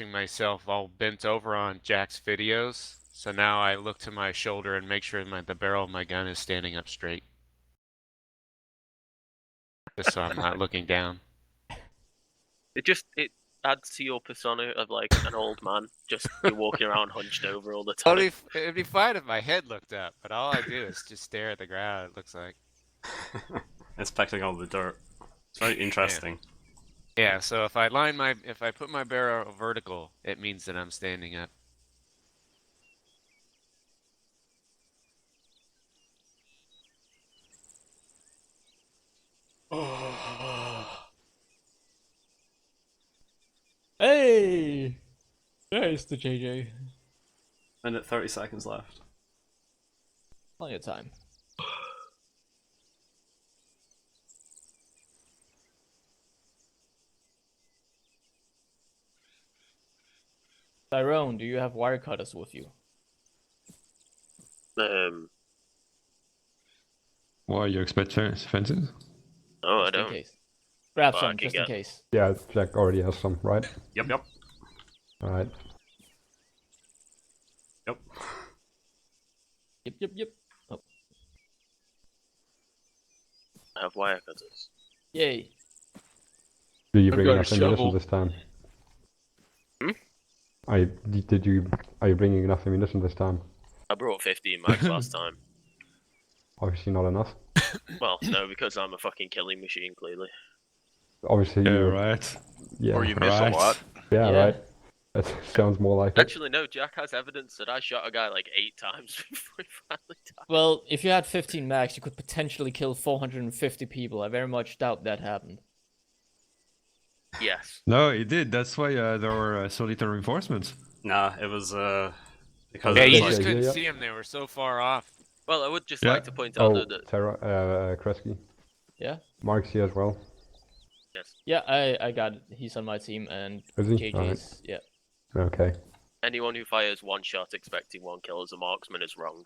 myself all bent over on Jack's videos. So now I look to my shoulder and make sure the barrel of my gun is standing up straight. Just so I'm not looking down. It adds to your persona of like an old man. Just you're walking around hunched over all the time. It'd be fine if my head looked up, but all I do is just stare at the ground, it looks like. Inspecting all the dirt. It's very interesting. Yeah, so if I put my barrel vertical, it means that I'm standing up. Hey! There's the JJ. Minute 30 seconds left. Plenty of time. Tyrone, do you have wire cutters with you? Why you expect fences? No, I Just in don't. case. Grab Well, I some, can just in get- case. Yeah, Jack already has some, right? Yep. Alright. Yep. Yep. Oh. I have wire cutters. Yay. Do you I've bring got a enough ammunition shovel. this time? Hmm? Are you bringing enough ammunition this time? I brought 15 mags last time. Obviously not enough. Well, no, because I'm a fucking killing machine, clearly. Obviously Yeah, you. right. Yeah. Or you miss Right. a lot. Yeah, Yeah. right. That sounds more like it. Actually, no, Jack has evidence that I shot a guy like 8 times before he finally died. Well, if you had 15 max, you could potentially kill 450 people. I very much doubt that happened. Yes. No, it did. That's why there were solitary reinforcements. Nah, it was because Yeah, it you was just like, couldn't yeah. see them, they were so far off. Well, I would just Yeah. like to point out Oh, that Terra, Kresge. Yeah? Mark's here as well. yes, Yeah, I got it. He's on my team, and Is he? JJ's. Yeah. Okay. anyone who fires one shot expecting one kill as a marksman is wrong.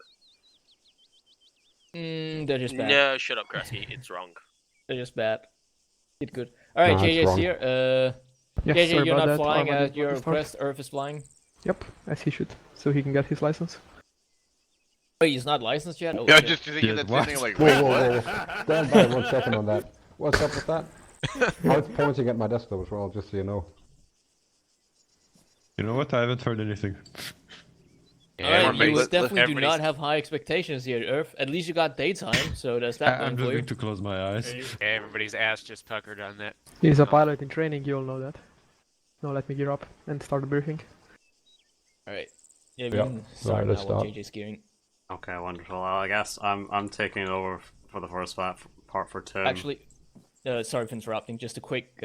They're just bad. No, shut up, Kresge. It's wrong. They're just bad. Did good. Alright, Nah, it's JJ's wrong. here. Yeah, JJ, sorry you're about not that. flying Arma at didn't your want to start. request. Earth is flying. Yep, as he should, so he can get his license. Wait, he's not licensed yet? Oh, Yeah, shit. just thinking Yeah, that what? thing like, Whoa, wait, whoa, what? whoa. Stand by 1 second on that. What's up with that? I was pointing at my desktop as well, just so you know. You know what? I haven't heard anything. Alright, Everybody- you definitely do everybody's- not have high expectations here, Earth. At least you got daytime, so there's that I'm going for you. going to close my eyes. Everybody's ass just puckered on that. He's a pilot in training, you all know that. Now let me gear up and start the briefing. Alright. Yeah, we Yeah, can start right, now let's while start. JJ's gearing. okay, wonderful. I guess I'm taking it over for the first part for Tim. Actually, sorry for interrupting. Just a quick,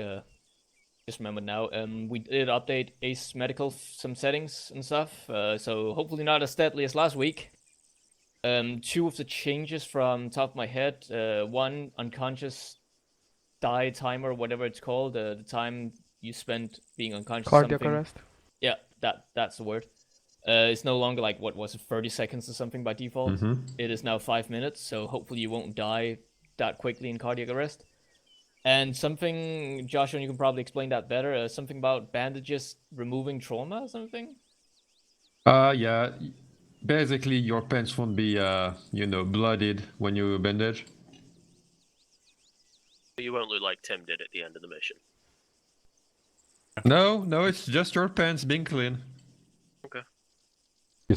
just remembered now. We did update Ace Medical some settings and stuff. So hopefully not as deadly as last week. 2 of the changes from top of my head. One, unconscious die timer, whatever it's called. The time you spent being unconscious. Cardiac something. arrest. Yeah, that's the word. It's no longer like, what was it, 30 seconds or something by default. Mhm. It is now 5 minutes, so hopefully you won't die that quickly in cardiac arrest. And something, Joshua, you can probably explain that better. Something about bandages removing trauma or something? Yeah. Basically, your pants won't be, blooded when you bandage. You won't look like Tim did at the end of the mission. No, it's just your pants being clean. I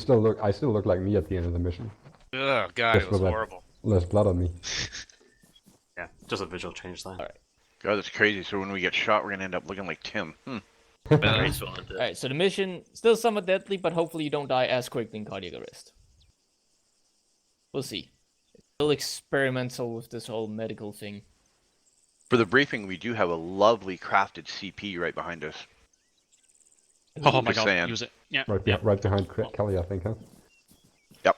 still look like me at the end of the mission. Oh god, Just it was with, like, horrible. Less blood on me. Yeah, just a visual change then. Alright. God, that's crazy. So when we get shot, we're gonna end up looking like Tim. Graceful, isn't it? Alright, so the mission, still somewhat deadly, but hopefully you don't die as quickly in cardiac arrest. We'll see. It's still experimental with this whole medical thing. For the briefing, we do have a lovely crafted CP right behind us. Oh my Just god, saying. use it. Yeah. Right behind Kelly, I think, huh?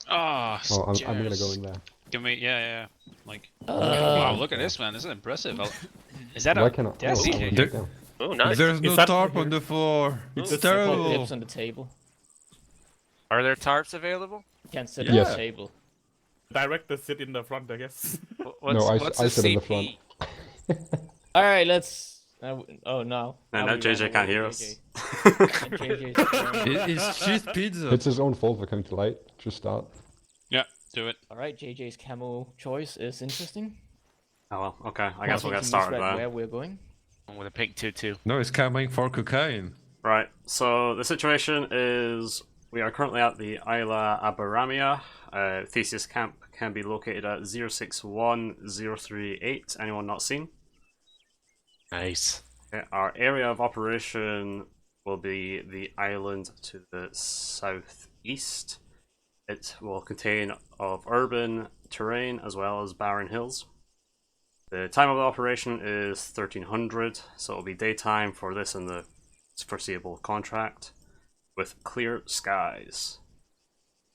Ah, Oh, I'm gonna go in there. Give me, yeah. Like, wow, look at this, man. This is impressive. Is that Why a can I? desk? I went There- down. Oh, nice. There's no that- tarp on the floor. It's It's terrible. Lips on the table. Are there tarps available? Can't sit Yes. on the table. Directors sit in the front, I guess. What's, No, I what's sit a in the CP? front. Alright, let's Oh no. No, Now we ran JJ away can't with hear JJ. us. And JJ's It's cheese pizza. It's his own fault for coming too late. Just start. Yeah, do it. Alright, JJ's camo choice is interesting. Oh well, okay. I I guess we'll think get he started misread then. where we're going. With a pink tutu. No, it's coming for cocaine. Right, so the situation is we are currently at the Isla Abaramia. Theseus camp can be located at 061038. Anyone not seen? Nice. Okay, our area of operation will be the island to the southeast. It will contain of urban terrain as well as barren hills. The time of the operation is 1300, so it'll be daytime for this and the foreseeable contract, with clear skies.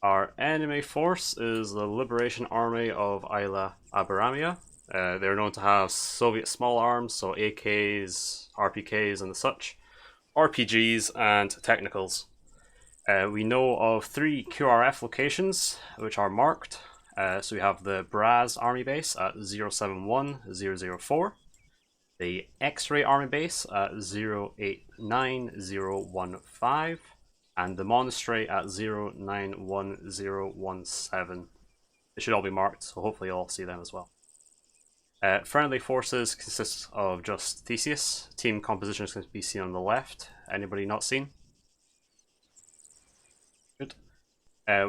Our enemy force is the Liberation Army of Isla Abaramia. They're known to have Soviet small arms, so AKs, RPKs, and such, RPGs, and technicals. We know of 3 QRF locations, which are marked. So we have the Braz Army Base at 071004, the X-Ray Army Base at 089015, and the Monastery at 091017. They should all be marked, so hopefully you'll all see them as well. Friendly forces consist of just Theseus. Team composition is going to be seen on the left. Anybody not seen? Good.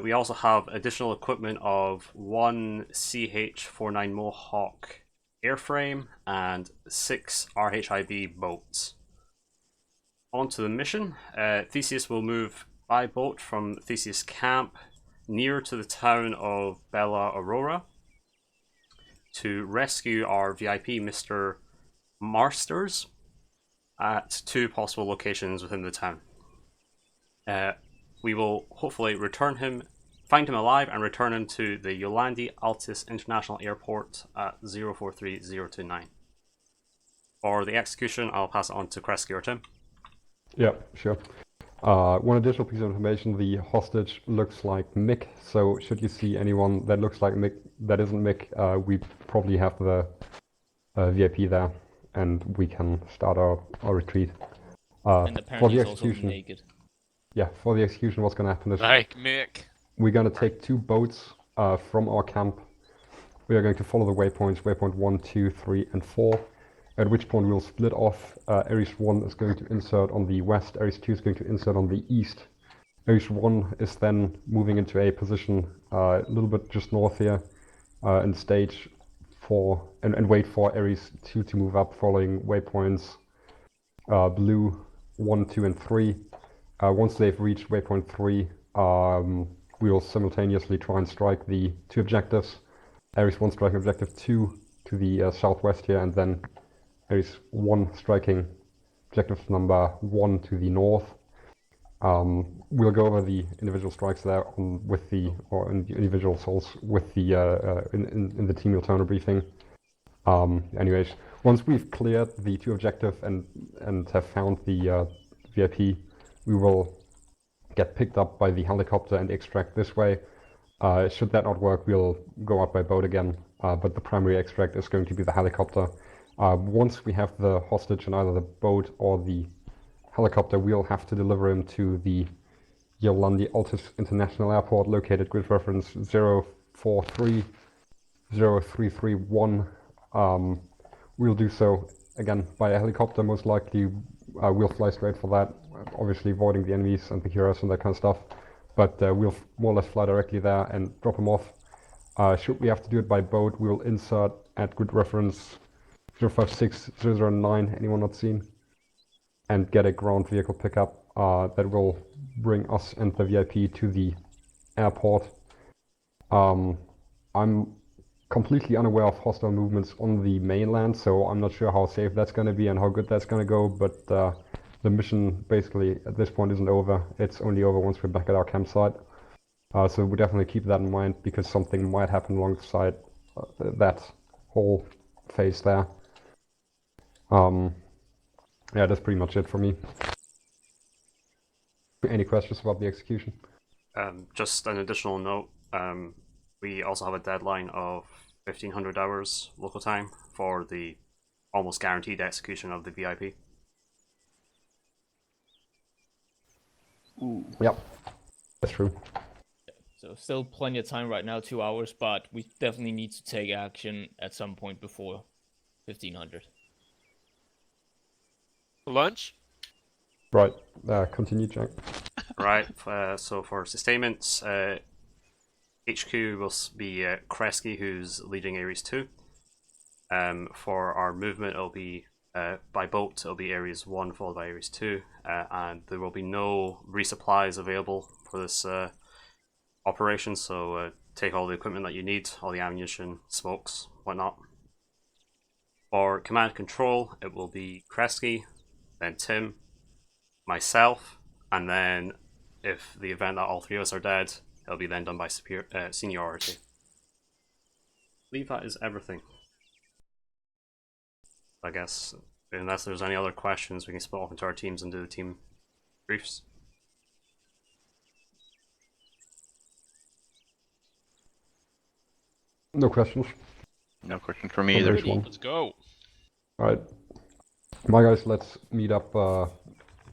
We also have additional equipment of 1 CH-49 Mohawk airframe and 6 RHIB boats. On to the mission. Theseus will move by boat from Theseus camp near to the town of Bella Aurora to rescue our VIP, Mr. Marsters, at 2 possible locations within the town. We will hopefully find him alive and return him to the Yolandi Altis International Airport at 043029. For the execution, I'll pass it on to Kresge or Tim. Yeah, sure. One additional piece of information, the hostage looks like Mick, so should you see anyone that looks like Mick that isn't Mick, we probably have the VIP there, and we can start our retreat. And For apparently the he's also execution, naked. yeah, for the execution, what's going to happen is Like Mick. we're going to take 2 boats from our camp. We are going to follow the waypoints, waypoint 1, 2, 3, and 4. At which point we'll split off. Ares 1 is going to insert on the west, Ares 2 is going to insert on the east. Ares 1 is then moving into a position a little bit just north here and stage for and wait for Ares 2 to move up following waypoints blue 1, 2, and 3. Once they've reached waypoint 3, we will simultaneously try and strike the 2 objectives. Ares 1 striking objective 2 to the southwest here, and then Ares 1 striking objective number 1 to the north. We'll go over the individual strikes there individual assaults with the in the team Miltona briefing. Anyways, once we've cleared the 2 objective and have found the VIP, we will get picked up by the helicopter and extract this way. Should that not work, we'll go up by boat again, but the primary extract is going to be the helicopter. Once we have the hostage in either the boat or the helicopter, we'll have to deliver him to the Yolandi Altis International Airport, located grid reference 04303331. We'll do so again by a helicopter, most likely. We'll fly straight for that, obviously avoiding the enemies and the heroes and that kind of stuff. But we'll more or less fly directly there and drop him off. Should we have to do it by boat, we'll insert at grid reference 056009, anyone not seen, and get a ground vehicle pickup that will bring us and the VIP to the airport. I'm completely unaware of hostile movements on the mainland, so I'm not sure how safe that's going to be and how good that's going to go, but the mission basically at this point isn't over. It's only over once we're back at our campsite. So we definitely keep that in mind, because something might happen alongside that whole phase there. Yeah, that's pretty much it for me. Any questions about the execution? Just an additional note, we also have a deadline of 1500 hours local time for the almost guaranteed execution of the VIP. Yep, that's true. So still plenty of time right now, 2 hours, but we definitely need to take action at some point before 1500. Lunch? Right, continue, Jack. Right, so for sustainments, HQ will be Kresge, who's leading Ares 2. For our movement, it'll be by boat, it'll be Ares 1 followed by Ares 2, and there will be no resupplies available for this operation, so take all the equipment that you need, all the ammunition, smokes, whatnot. For command control, it will be Kresge, then Tim, myself, and then if the event that all three of us are dead, it'll be then done by seniority. I believe that is everything. I guess, unless there's any other questions, we can split off into our teams and do the team briefs. No questions. No question for me either. Race one. Let's go. Alright. My guys, let's meet up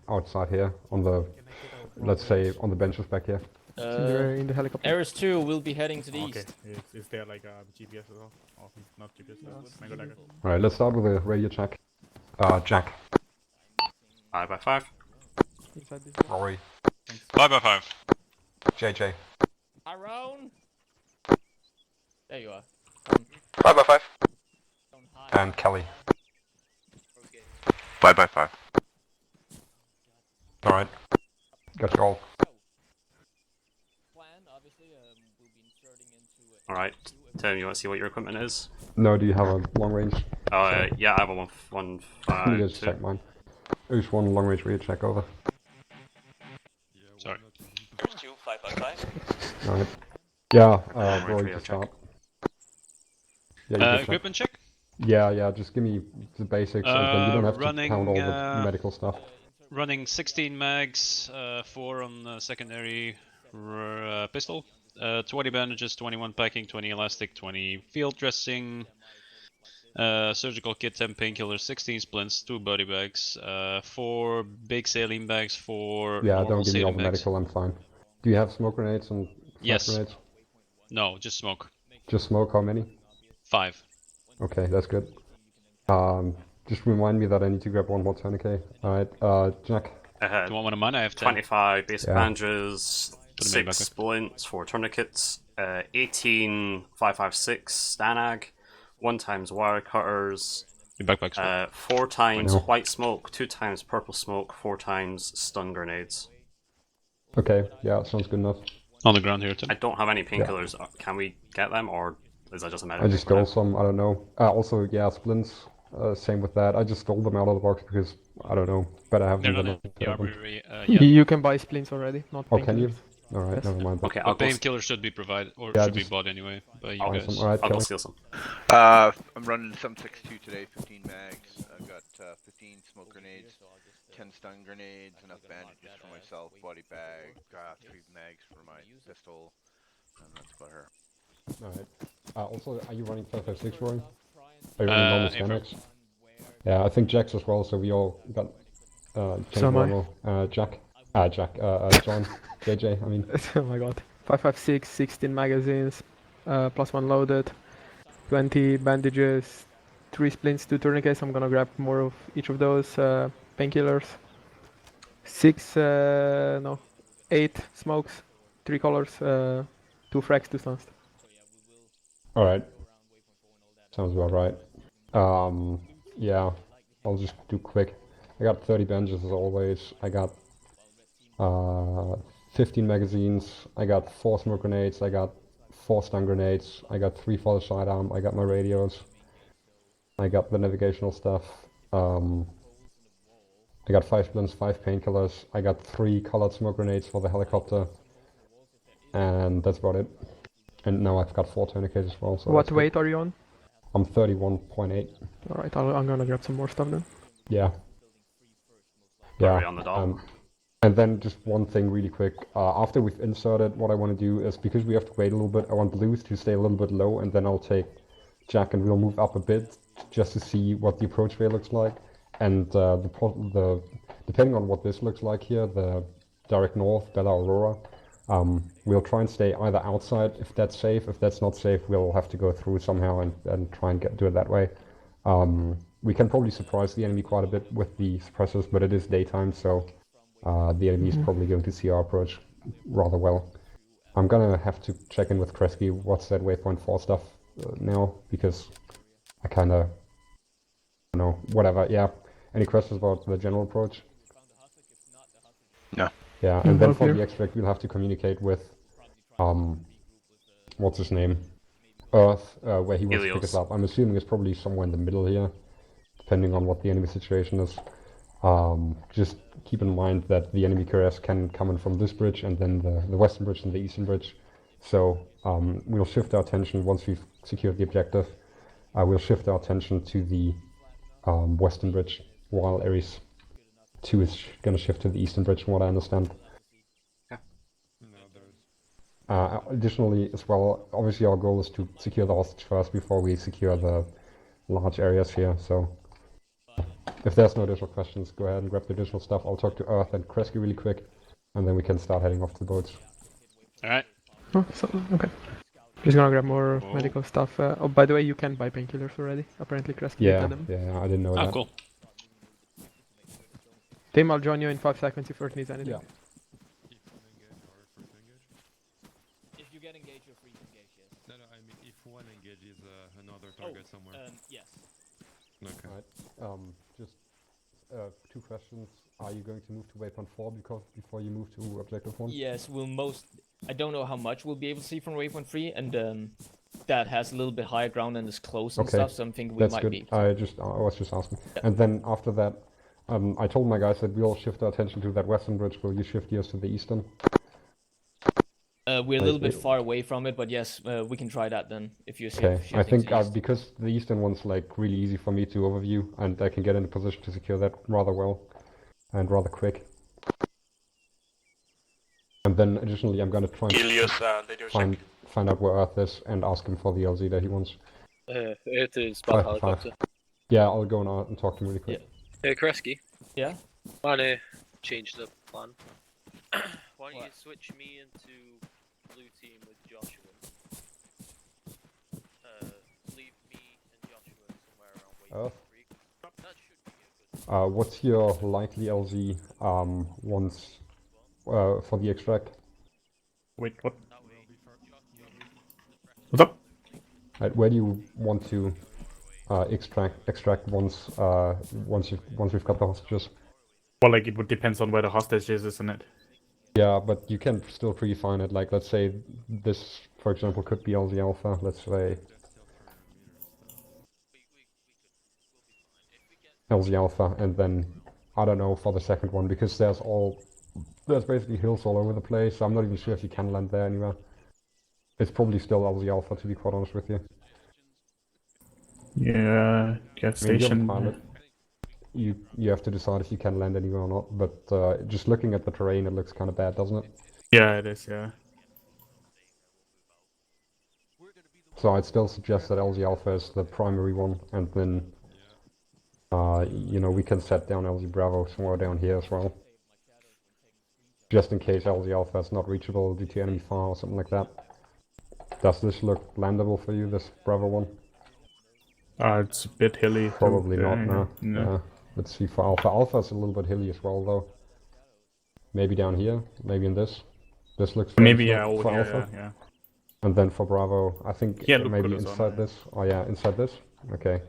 outside here on the, let's say, on the benches back here. In the helicopter. Ares 2 will be heading to the east. Is there like a GPS as well? Oh, not GPS, Mango Dagger. Alright, let's start with a radio check. Jack. 5x5. Inside this. Rory. 5x5. JJ. Tyrone! There you are. 5x5. And Kelly. 5x5. Alright. Got you all. Alright, Tim, you want to see what your equipment is? No, do you have a long range? Oh, yeah, I have a 1.5. Let me just check mine. There's one long range radio check over. Sorry. There's 2, 5x5. Alright. Yeah, range Rory, radio to check. start. Yeah, you can check. Equipment check? Yeah, just give me the basics, and then you don't have running, to count all the medical stuff. Running 16 mags, 4 on secondary pistol, 20 bandages, 21 packing, 20 elastic, 20 field dressing, surgical kit, 10 painkillers, 16 splints, 2 body bags, 4 big saline bags, 4 Yeah, normal don't give me all saline the bags. medical, I'm fine. Do you have smoke grenades and flash Yes. grenades? No, just smoke. Just smoke, how many? 5. Okay, that's good. Just remind me that I need to grab one more tourniquet. Alright, Jack. Do you want one of mine? I have 10. 25 basic Yeah. bandages, Put 'em in 6 back. splints, 4 tourniquets, 18 5.56 Stanag, 1 times wire cutters, Your backpack's full. 4 times No. white smoke, 2 times purple smoke, 4 times stun grenades. Okay, yeah, sounds good enough. On the ground here, Tim. I don't have any painkillers. Can we get them, or is that just a I medical? just stole some, I don't know. Also, yeah, splints, same with that. I just stole them out of the box because, I don't know, better have They're them not than in the not have them. armory yet. You can buy splints already, not Oh, can you? painkillers. Alright, Yes. never mind. Okay, But I'll go. painkillers should be provided, or Yeah, should be just- bought anyway by you Awesome. guys. Alright, I'll go Kelly. steal some. I'm running some 6.2 today, 15 mags. I've got 15 smoke grenades, 10 stun grenades, enough bandages for myself, body bag, 3 mags for my pistol, and that's about her. Alright. Also, are you running 5.56, Rory? Are you running normal info. Scanx? Yeah, I think Jack's as well, so we all got So am I. normal. John, JJ, I mean. Oh my god. 5.56, 16 magazines, plus 1 loaded, 20 bandages, 3 splints, 2 tourniquets. I'm gonna grab more of each of those. Painkillers. 8 smokes, 3 colors, 2 frags, 2 stuns. Alright. Sounds about right. Yeah, I'll just do quick. I got 30 bandages as always. I got 15 magazines. I got 4 smoke grenades. I got 4 stun grenades. I got 3 for the sidearm. I got my radios. I got the navigational stuff. I got 5 splints, 5 painkillers. I got 3 colored smoke grenades for the helicopter. And that's about it. And now I've got 4 tourniquets as well. So What that's good. weight are you on? I'm 31.8. Alright, I'm gonna grab some more stuff then. Yeah. Already on the dot. And then just one thing really quick. After we've inserted, what I want to do is, because we have to wait a little bit, I want blues to stay a little bit low, and then I'll take Jack and we'll move up a bit just to see what the approach way looks like, and depending on what this looks like here, the direct north, Bella Aurora, we'll try and stay either outside if that's safe. If that's not safe, we'll have to go through somehow and try and do it that way. We can probably surprise the enemy quite a bit with the suppressors, but it is daytime, so the enemy is probably going to see our approach rather well. I'm gonna have to check in with Kresge what's that waypoint 4 stuff now, because I kinda don't know, whatever, yeah. Any questions about the general approach? No. Yeah, and then for the extract we'll have to communicate with, what's his name? Earth, where he wants to pick us up. I'm assuming it's probably somewhere in the middle here, depending on what the enemy situation is. Just keep in mind that the enemy couriers can come in from this bridge and then the western bridge and the eastern bridge. So we'll shift our attention once we've secured the objective. We'll shift our attention to the western bridge, while Ares 2 is going to shift to the eastern bridge, from what I understand. Additionally, as well, obviously our goal is to secure the hostage first before we secure the large areas here, so if there's no additional questions, go ahead and grab the additional stuff. I'll talk to Earth and Kresge really quick, and then we can start heading off to the boats. Alright. Oh, so, okay. Just gonna grab more medical stuff. Oh, by the way, you can buy painkillers already. Apparently, Kresge did them. Yeah, I didn't know that. Oh, cool. Tim, I'll join you in 5 seconds if Earth needs anything. Yeah. If you get engaged, you're free to engage, yes. No, I mean if one engages another target somewhere. Yes. Okay. Right. Just 2 questions. Are you going to move to waypoint 4 before you move to objective 1? Yes, I don't know how much we'll be able to see from waypoint 3, and that has a little bit higher ground and is close and stuff, so I'm thinking we might be. I was just asking. Yeah. And then after that, I told my guys that we'll shift our attention to that western bridge. Will you shift yours to the eastern? We're a little bit far away from it, but yes, we can try that then, if you see. Okay, I think because the eastern one's like really easy for me to overview, and I can get in a position to secure that rather well, and rather quick. And then additionally, I'm gonna try and find out where Earth is, and ask him for the LZ that he wants. Earth is by helicopter. Yeah, I'll go out and talk to him really quick. Hey, Kresge. Yeah? Wanna change the plan? Why don't you switch me into blue team with Joshua? Leave me and Joshua somewhere around waypoint 3. That should be a good. What's your likely LZ once for the extract? Wait, what? What's up? Right, where do you want to extract once we've got the hostages? Well, like it would depend on where the hostage is, isn't it? Yeah, but you can still predefine it. Like, let's say this, for example, could be LZ Alpha. Let's say LZ Alpha, and then I don't know for the second one, because there's basically hills all over the place. So I'm not even sure if you can land there anywhere. It's probably still LZ Alpha, to be quite honest with you. Yeah, gas station. Pilot, you have to decide if you can land anywhere or not. But just looking at the terrain, it looks kind of bad, doesn't it? Yeah, it is. Yeah. So I'd still suggest that LZ Alpha is the primary one, and then we can set down LZ Bravo somewhere down here as well, just in case LZ Alpha is not reachable due to enemy fire or something like that. Does this look landable for you, this Bravo one? It's a bit hilly. Probably not, no. Yeah. Let's see for Alpha. Alpha's a little bit hilly as well, though. Maybe down here, maybe in this. This looks maybe over for here, Alpha. yeah. And then for Bravo, I think maybe inside this. Oh yeah, inside this? Okay.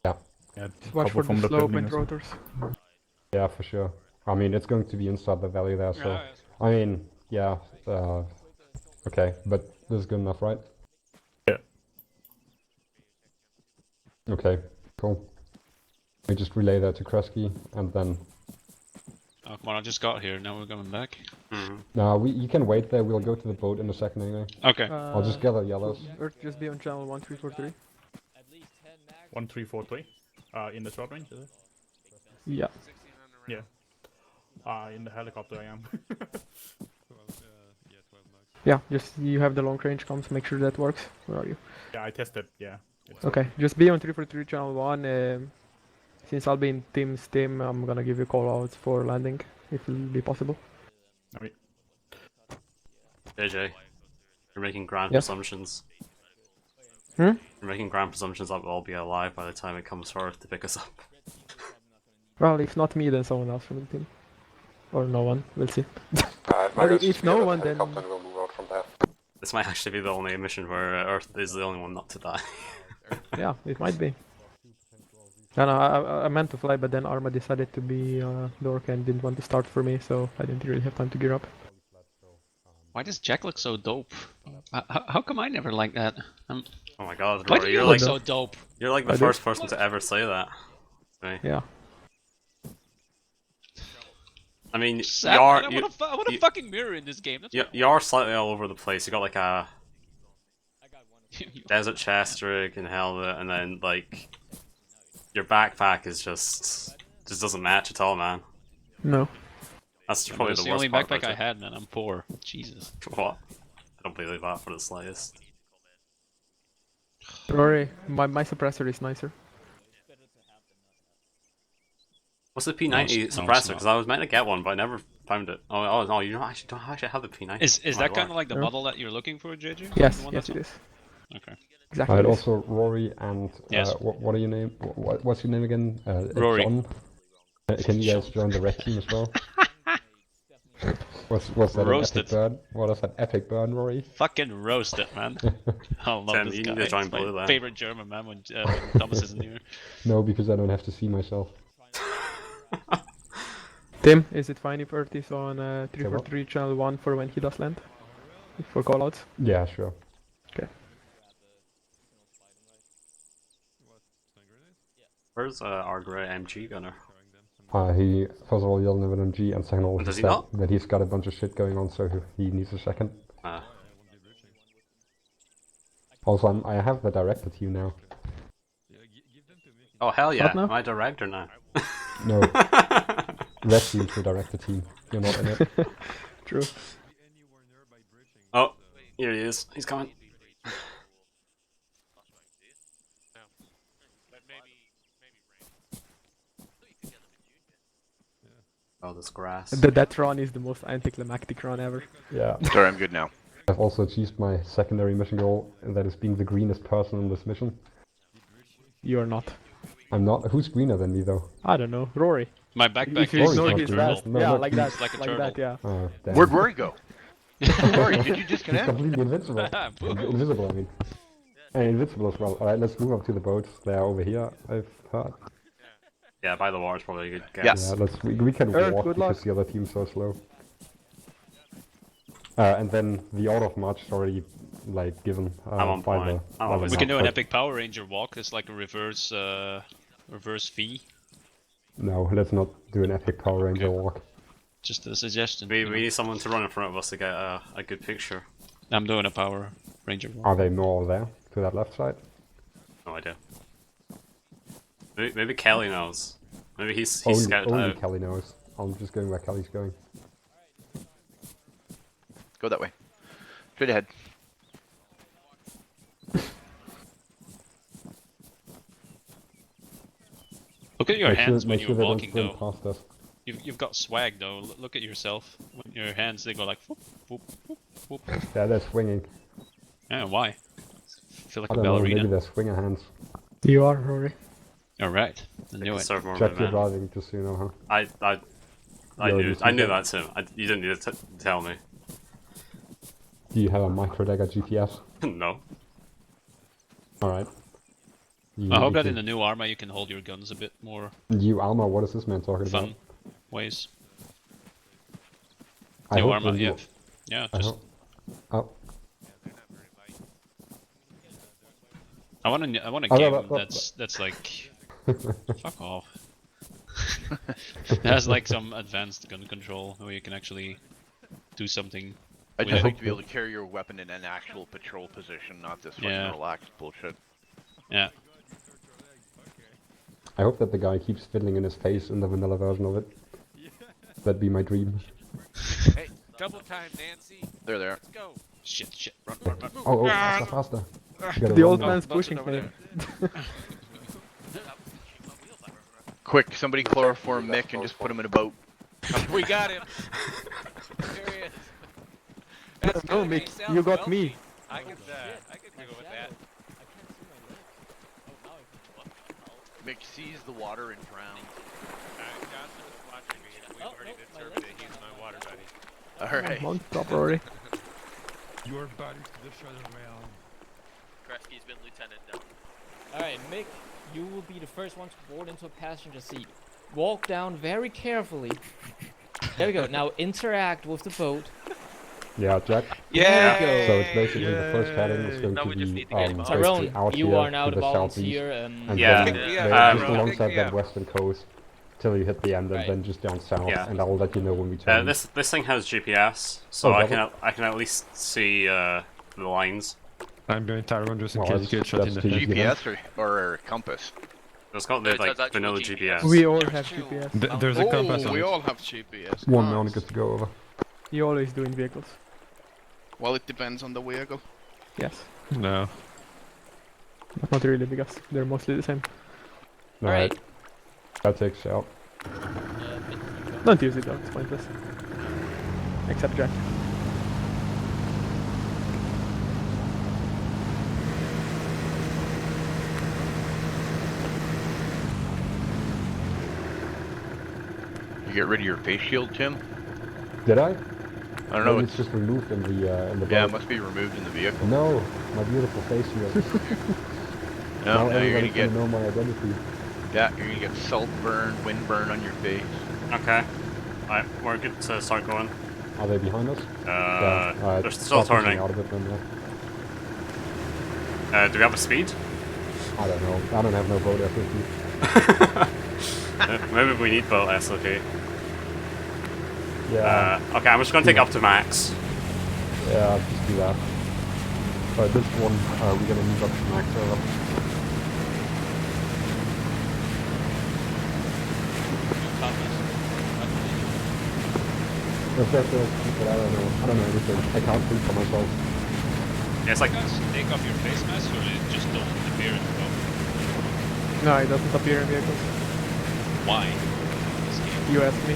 Yeah. Just watch for the slope and rotors. Yeah, for sure. I mean, it's going to be inside the valley there, so... I mean, yeah, okay, but this is good enough, right? Yeah. Okay, cool. We just relay that to Kresge, and then... Oh, come on, I just got here, now we're coming back. No, you can wait there, we'll go to the boat in a second anyway. Okay. I'll just gather yellows. Earth, just be on channel 1343. 1343? In the short range, is it? Yeah. Yeah. In the helicopter I am. 12 Yeah, just you have the long range comms, make sure that works. Where are you? Yeah, I tested, yeah. Okay, just be on 343 channel 1. Since I'll be in team's team, I'm gonna give you call outs for landing, if it'll be possible. Alright. JJ, you're making grand Yes. presumptions. Hmm? You're making grand presumptions that we'll all be alive by the time it comes forth to pick us up. Well, if not me, then someone else from the team. Or no one, we'll see. My Well, guys, if we no have a one, then... helicopter and we'll move out from there. This might actually be the only mission where Earth is the only one not to die. Yeah, it might be. No, I meant to fly, but then Arma decided to be dork and didn't want to start for me, so I didn't really have time to gear up. Why does Jack look so dope? How come I never like that? Oh my god, Why Rory, do you you're look like so dope? You're like the I do. first person to ever say that. to me. Yeah. I mean, Sam, you're, man, I want a fucking mirror in this game. That's you're slightly all over the place. You got like a desert chest rig and helmet, and then like your backpack is just doesn't match at all, man. No. That's probably That's the the worst only part backpack about I it. had, man. I'm poor. Jesus. What? I don't believe that for the slightest. Rory, my suppressor is nicer. What's the No, P90 it's suppressor? not. Because I was meant to get one, but I never found it. Oh no, you don't actually have the P90. Is Oh my that kind lord. of like the No. model that you're looking for, JJ? Yes, The one yes that's it on? is. Okay. Exactly. Alright, it is. also Rory and Yes. what are your name? What's your name again? Rory. John. Can you guys join the red team as well? What's that? An Roasted. epic burn? What is that epic burn, Rory? Fucking roasted, man. I love Tim, this you guy. need to join He's my Blue then. favorite German man when Thomas isn't here. No, because I don't have to see myself. Tim, is it fine if Earth is on what? 343 channel 1 for when he does land? For callouts? Yeah, sure. Okay. Where's our grey MG gunner? He first of all he doesn't have an MG, and second of all Does he said not? that he's got a bunch of shit going on, so he needs a second. Also, I have the director team now. Oh hell yeah! What now? Am I director now? No, red team's the director team. You're not in it. True. Oh, here he is. He's coming. Oh, this grass. That run is the most anticlimactic run ever. Yeah. Sorry, I'm good now. I've also achieved my secondary mission goal, and that is being the greenest person in this mission. You're not. I'm not. Who's greener than me though? I don't know. Rory. My backpack If you is ignore like a his turtle. vest, No, yeah, look, like he's- that. like a like turtle. that, yeah. Oh, damn. Where'd Rory go? Rory, did you He's disconnect? completely invincible. Invisible, I mean. And invincible as well. Alright, let's move up to the boats. They're over here, I've heard. Yeah, by the water is probably a good guess. Yes. Yeah, we can Earth, walk good because luck. the other team's so slow. And then the order of march is already like given I'm on by point. the. I'm by always the We can do an map. epic Power Ranger walk. It's like a reverse V. No, let's not do an epic Power Ranger Okay. walk. Just a suggestion. We you know. need someone to run in front of us to get a good picture. I'm doing a Power Ranger walk. Are they more there to that left side? No idea. Maybe Kelly knows. Maybe he's Only, scouted only out. Kelly knows. I'm just going where Kelly's going. Go that way. Straight ahead. Look at your Make hands sure, when make you're sure they don't walking, sprint though. past us. You've got swag, though. Look at yourself. When your hands, they go like whoop, whoop, whoop, whoop. Yeah, they're swinging. Yeah, why? Feel like I a don't know, ballerina. maybe they're swinger hands. You are, Rory. Alright, I They knew can it. serve more Jack, of you're a man. driving, just so you know, huh? I You knew already I knew see that too. You didn't need to tell me. Do you have a micro dagger GPS? No. Alright. I hope that in the new armor you can hold your guns a bit more New armor, what is this man talking fun about? ways. I New hope armor, the yeah. new- Yeah, I just... hope. Oh, I want a Oh, game no. that's like... Fuck off. It has like some advanced gun control where you can actually do something. I with just it. like to be able to carry your weapon in an actual patrol position, not this fucking Yeah. relaxed bullshit. Yeah. I hope that the guy keeps fiddling in his face in the vanilla version of it. That'd be my dream. Hey, double time, Nancy. There. Let's go. Shit, run. Oh, faster, faster. gotta The run old now. man's pushing me. Quick, somebody chloroform Mick and just put him in a boat. We got him. There he is. That's No, good. Mick, He sounds you got wealthy. me. I could go with that. Mick sees the water and drowns. Johnson is watching me. We've already determined that he's my water buddy. Alright. Mountaintop already. Your body to the shuttle realm. Kresge's been lieutenant down. Alright, Mick, you will be the first one to board into a passenger seat. Walk down very carefully. There we go. Now interact with the boat. Yeah, Jack. There we go. So it's basically the first heading is going Now to we just be need to get him out. basically Tyrone, out you here are now to the the southeast, volunteer. and Yeah. then just alongside that western coast till you hit the end, and Right. then just down south. Yeah. And I'll let you know when we turn. This thing has GPS, so Oh, I does can I can at least see the lines. I'm going Tyrone just in Well, case you get shot in that's the too head. easy. GPS or a compass? It's got the It like has actual vanilla GPS. GPS. We all have GPS. There's a compass on we it. all have GPS. One Nice. mount, good to go over. You always do in vehicles. Well, it depends on the vehicle. Yes. No. But not really, because they're mostly the same. Alright. That takes out. Don't use it though, it's pointless. Except Jack. You get rid of your face shield, Tim? Did I? I don't know. Maybe It's, it's just removed in the yeah, it boat. must be removed in the vehicle. No, my beautiful face shield. No, now now you're everybody's gonna get know my identity. yeah, you're gonna get salt burn, wind burn on your face. Okay. Alright, we're good to start going. Are they behind us? They're still start pushing turning. out of it then, Do we have a speed? I don't know. I don't have no boat FFP. Maybe we need boat SLP. Yeah. Okay, I'm just gonna take up to max. Yeah, just do that. But this one, we're gonna move up to max over. If that's a secret, I don't know. I don't know anything. I can't speak for myself. Yeah, it's like You guys take off your face mask or it just doesn't appear in the boat? No, it doesn't appear in vehicles. Why? This game. You asked me.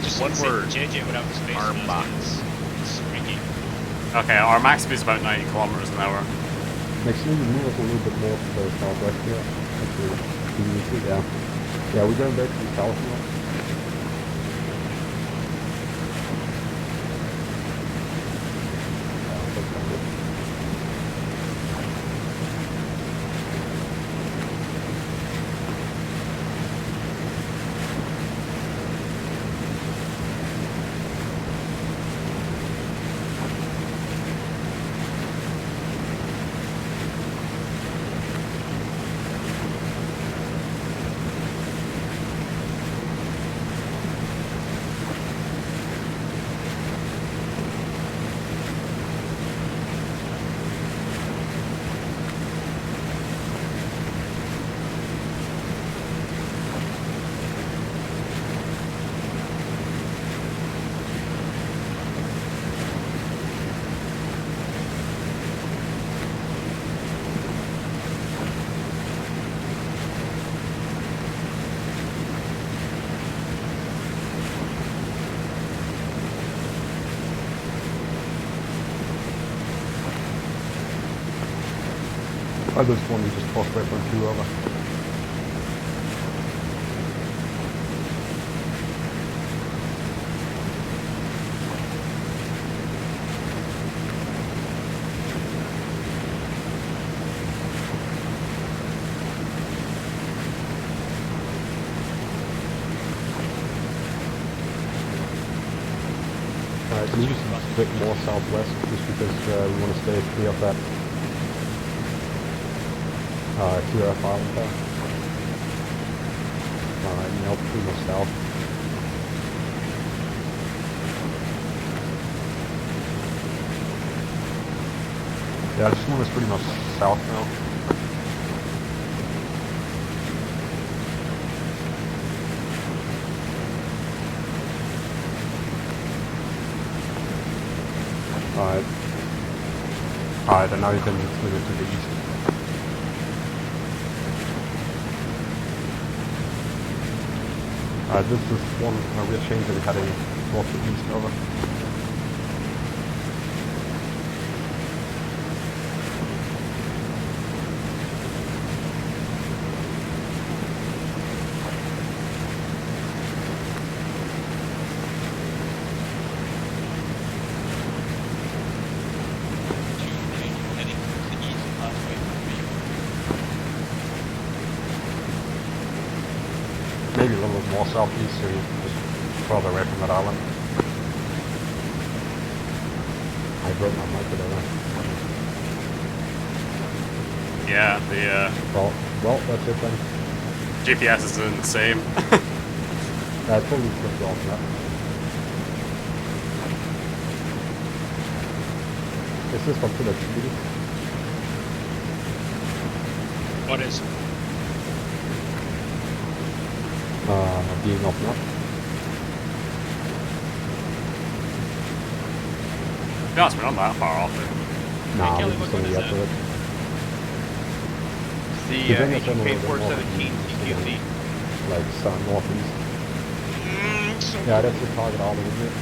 Just One say word. JJ without his face Arm mask. box. It's freaky. okay, our max speed is about 90 kilometers an hour. Make sure you move us a little bit more to the southwest here. Actually, do you need to? Yeah. Yeah, we're going back to the south now. I just want to just cross right on 2 over. Can you just a bit more southwest, just because we want to stay clear of that QRF island there. Now pretty much south. Yeah, this one is pretty much south now. Alright. Alright, and now you can swing it to the east. This is one, we're changing heading towards the east, over. Maybe a little bit more southeast, so you're just further away from that island. I broke my mic over. Yeah, the Well, that's it then. GPS is in the same. I totally flipped off that. Is this considered speed? What is? Being off now. To be honest, we're not that far off it. Nah, Kelly, we're just what gonna is get that? to it. The You bring us in a HK little bit more 417 CQC. Like northeast. Yeah, that's the target island, isn't it?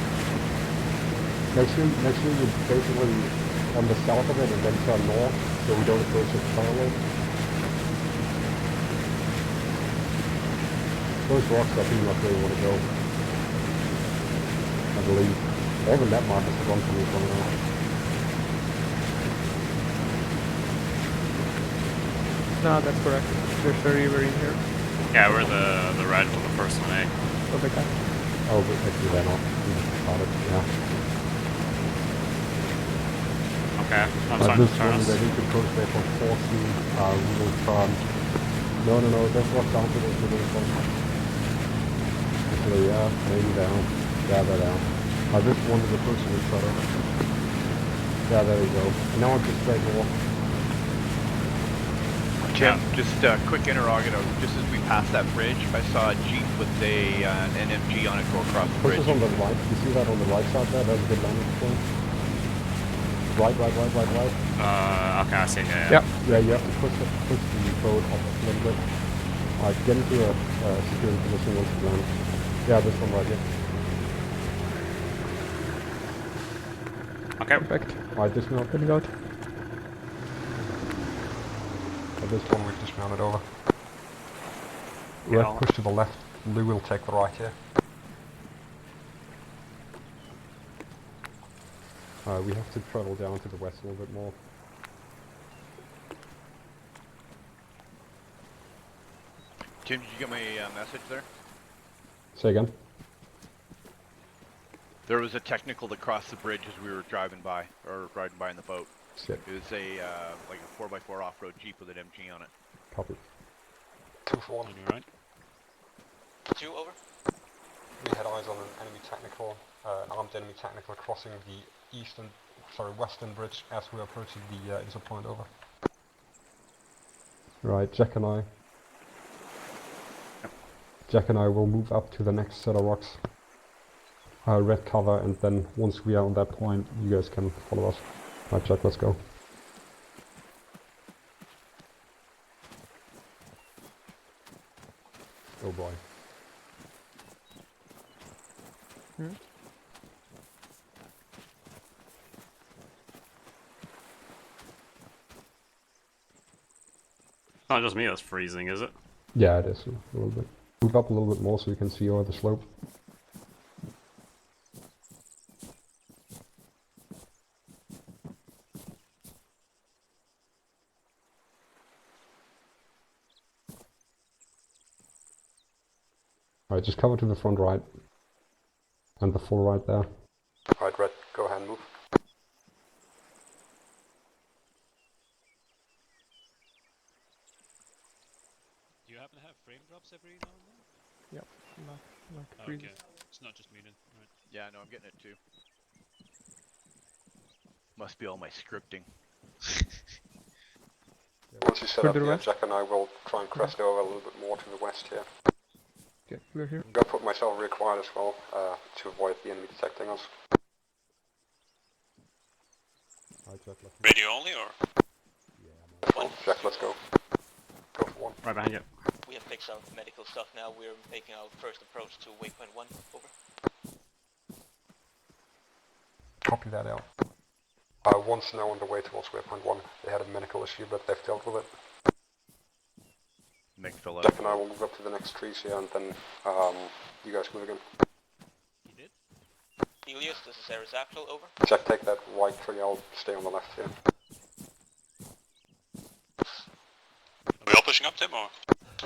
Make sure you're basically on the south of it and then turn north, so we don't approach it parallel. Those rocks are pretty much where you want to go. I believe. All the map markers are run from me from now. No, that's correct. There's a river in here. Yeah, we're the red one, the first one, eh? Okay. Oh, but actually they're not. We just caught it, yeah. Okay, I'm At starting this to turn point, us. they need to approach there for 14. We will turn. No, don't walk down to this middle one. Actually, yeah, maybe down. Yeah, they're down. This one is approaching each other. Yeah, there we go. And now I'm just straight north. Tim, just a quick interrogative. Just as we passed that bridge, I saw a Jeep with an MG on it go across the Push bridge. us on the right. You see that on the right side there? That's a good landing point. Right. Okay, I see, Yeah. Yeah, you have to push the boat up a little bit. Alright, get into a secure position once you land. Yeah, this one right here. Okay. Perfect. Alright, dismount. Getting out. At this one we've dismounted over. Yeah. Red, push to the left. Lou will take the right here. We have to travel down to the west a little bit more. Tim, did you get my message there? Say again? There was a technical that crossed the bridge as we were driving by, or riding by in the boat. Sick. It was a like a 4x4 off-road Jeep with an MG on it. Copy. 2 for 1. On your right. 2 over. We had eyes on an enemy technical, an armed enemy technical crossing the western bridge as we are approaching the insert point, over. Right, Jack and I will move up to the next set of rocks. Red cover, and then once we are on that point, you guys can follow us. Right, Jack, let's go. Oh boy. It's not just me that's freezing, is it? Yeah, it is a little bit. Move up a little bit more so you can see over the slope. Alright, just cover to the front right. And the full right there. Right, Red, go ahead and move. Do you happen to have frame drops every now and then? Yep. Like Oh, freezes. okay, it's not just me then. Right. Yeah, no, I'm getting it too. Must be all my scripting. Once you set up Further here, west? Jack and I will try and crest over a little bit more to the west here. Okay, we're here. I'm gonna put myself real quiet as well, to avoid the enemy detecting us. Alright, Jack, let's Radio only or? Oh, Jack, let's go. Go for one. Right behind you. We have fixed our medical stuff now. We're making our first approach to waypoint 1. Over. Copy that out. One's now on the way towards waypoint 1. They had a medical issue, but they've dealt with it. Next fill Jack and I will move up to the next trees here, and then you guys move again. Helios, this is Ares Actual. Over. Jack, take that right tree. I'll stay on the left here. We all pushing up, Tim, or?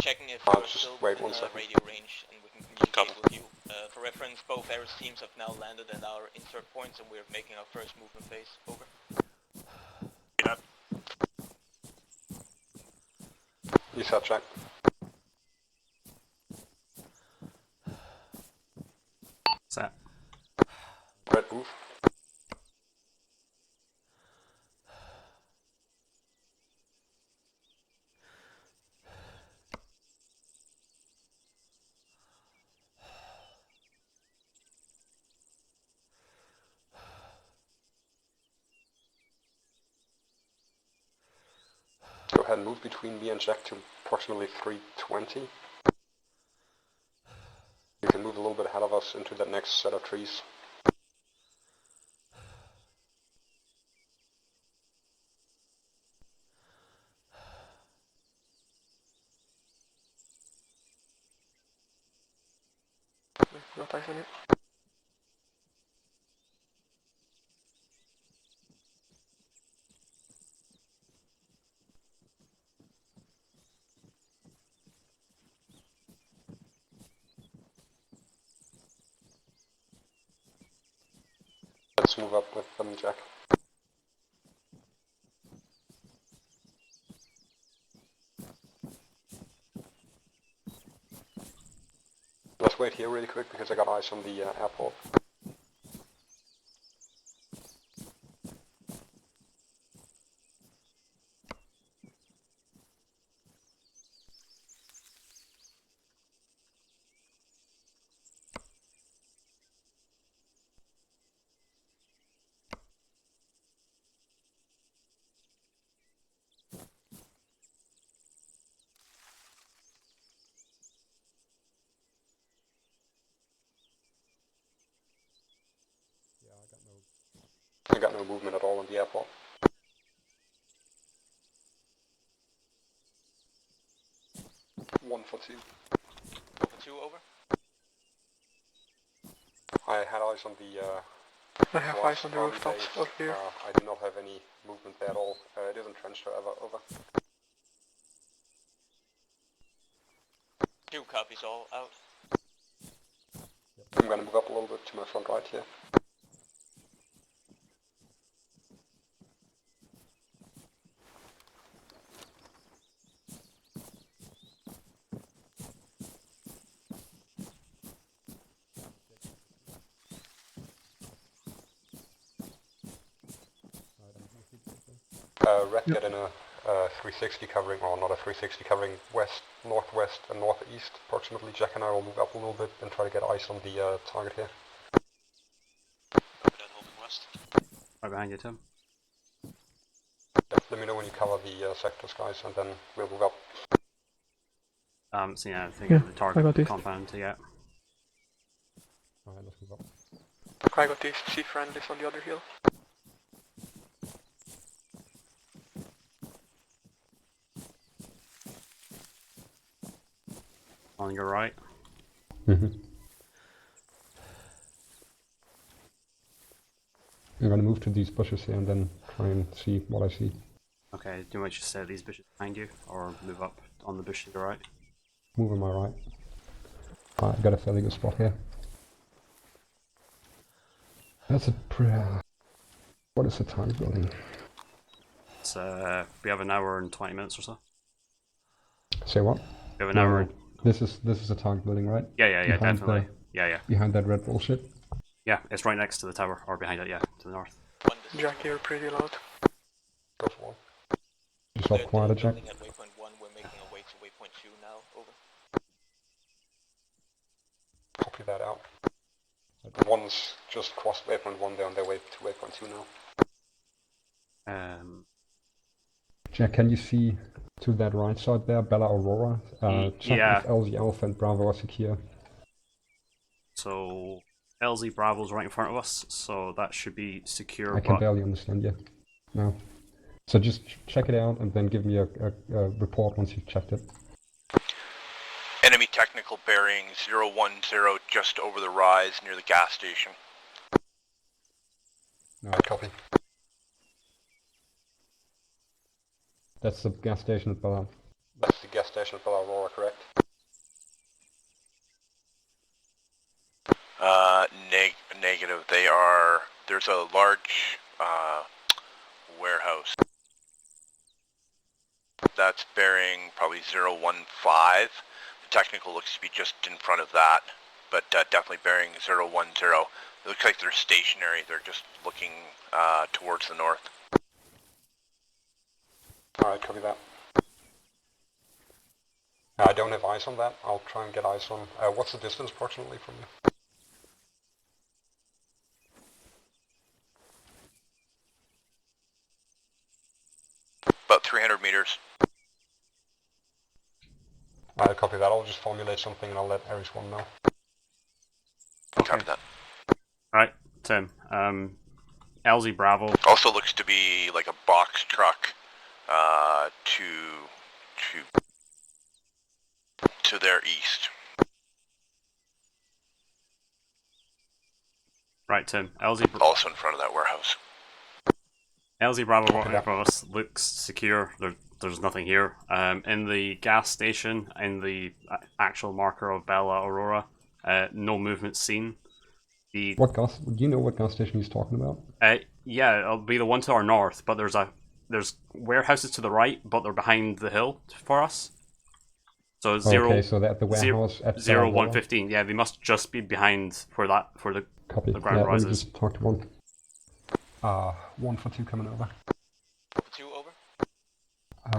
Checking if I'll we're just still wait within 1 second. radio range and we can communicate with you. For reference, both Ares teams have now landed at our insert points and we're making our first movement phase. Over. You said, Jack. Set. Red, move. Go ahead and move between me and Jack to approximately 320. You can move a little bit ahead of us into that next set of trees. No ties on it. Let's move up with them, Jack. Let's wait here really quick because I got eyes on the airport. I got no movement at all in the airport. One for 2. 1 for 2. Over. I had eyes on the I have eyes on the rooftops over here. I do not have any movement there at all. It isn't trenched, however. Over. 2 copies all out. I'm gonna move up a little bit to my front right here. Red get in a 360 covering, or not a 360 covering west, northwest and northeast approximately. Jack and I will move up a little bit and try to get eyes on the target here. Copy that, holding west. Right behind you, Tim. Let me know when you cover the sectors, guys, and then we'll move up. So yeah, I think Yeah, the I target got this. compound to get. Alright, let's move up. I got these sea friendlies on the other hill. On your right. I'm gonna move to these bushes here and then try and see what I see. Okay, do you want to just set these bushes behind you, or move up on the bush to the right? Move on my right. I got a fairly good spot here. That's a what is the time building? It's we have an hour and 20 minutes or so. Say what? We have an hour. This is a tank building, right? Yeah, Behind definitely. Yeah. Behind that red bullshit. Yeah, it's right next to the tower, or behind it, yeah, to the north. Jack, you're pretty loud. Go for one. You stop quieter, Jack. At waypoint 1, we're making our way to waypoint 2 now. Over. Copy that out. One's just crossed waypoint 1, they're on their way to waypoint 2 now. Jack, can you see to that right side there, Bella Aurora? Check yeah. if LZ Alpha and Bravo are secure. So LZ Bravo's right in front of us, so that should be secure. I can but barely understand you now. So just check it out and then give me a report once you've checked it. Enemy technical bearing 010 just over the rise near the gas station. Alright, copy. That's the gas station at Bella. That's the gas station at Bella Aurora, correct? Negative. There's a large warehouse that's bearing probably 015. The technical looks to be just in front of that, but definitely bearing 010. It looks like they're stationary. They're just looking towards the north. Alright, copy that. I don't have eyes on that. I'll try and get eyes on. What's the distance approximately from you? About 300 meters. Copy that. I'll just formulate something and I'll let Ares 1 know. Okay. Copy that. Alright, Tim. LZ Bravo. Also looks to be like a box truck to their east. Right, Tim. LZ Also in front of that warehouse. LZ Bravo right in front of us looks secure. There's nothing here. In the gas station, in the actual marker of Bella Aurora, no movement seen. What gas? Do you know what gas station he's talking about? Yeah, it'll be the one to our north, but there's warehouses to the right, but they're behind the hill for us. So Okay, so they're at the warehouse at 115. Yeah, they must just be behind for the Copy. the ground Yeah, let me rises. just talk to 1. 1 for 2 coming over. 2 over.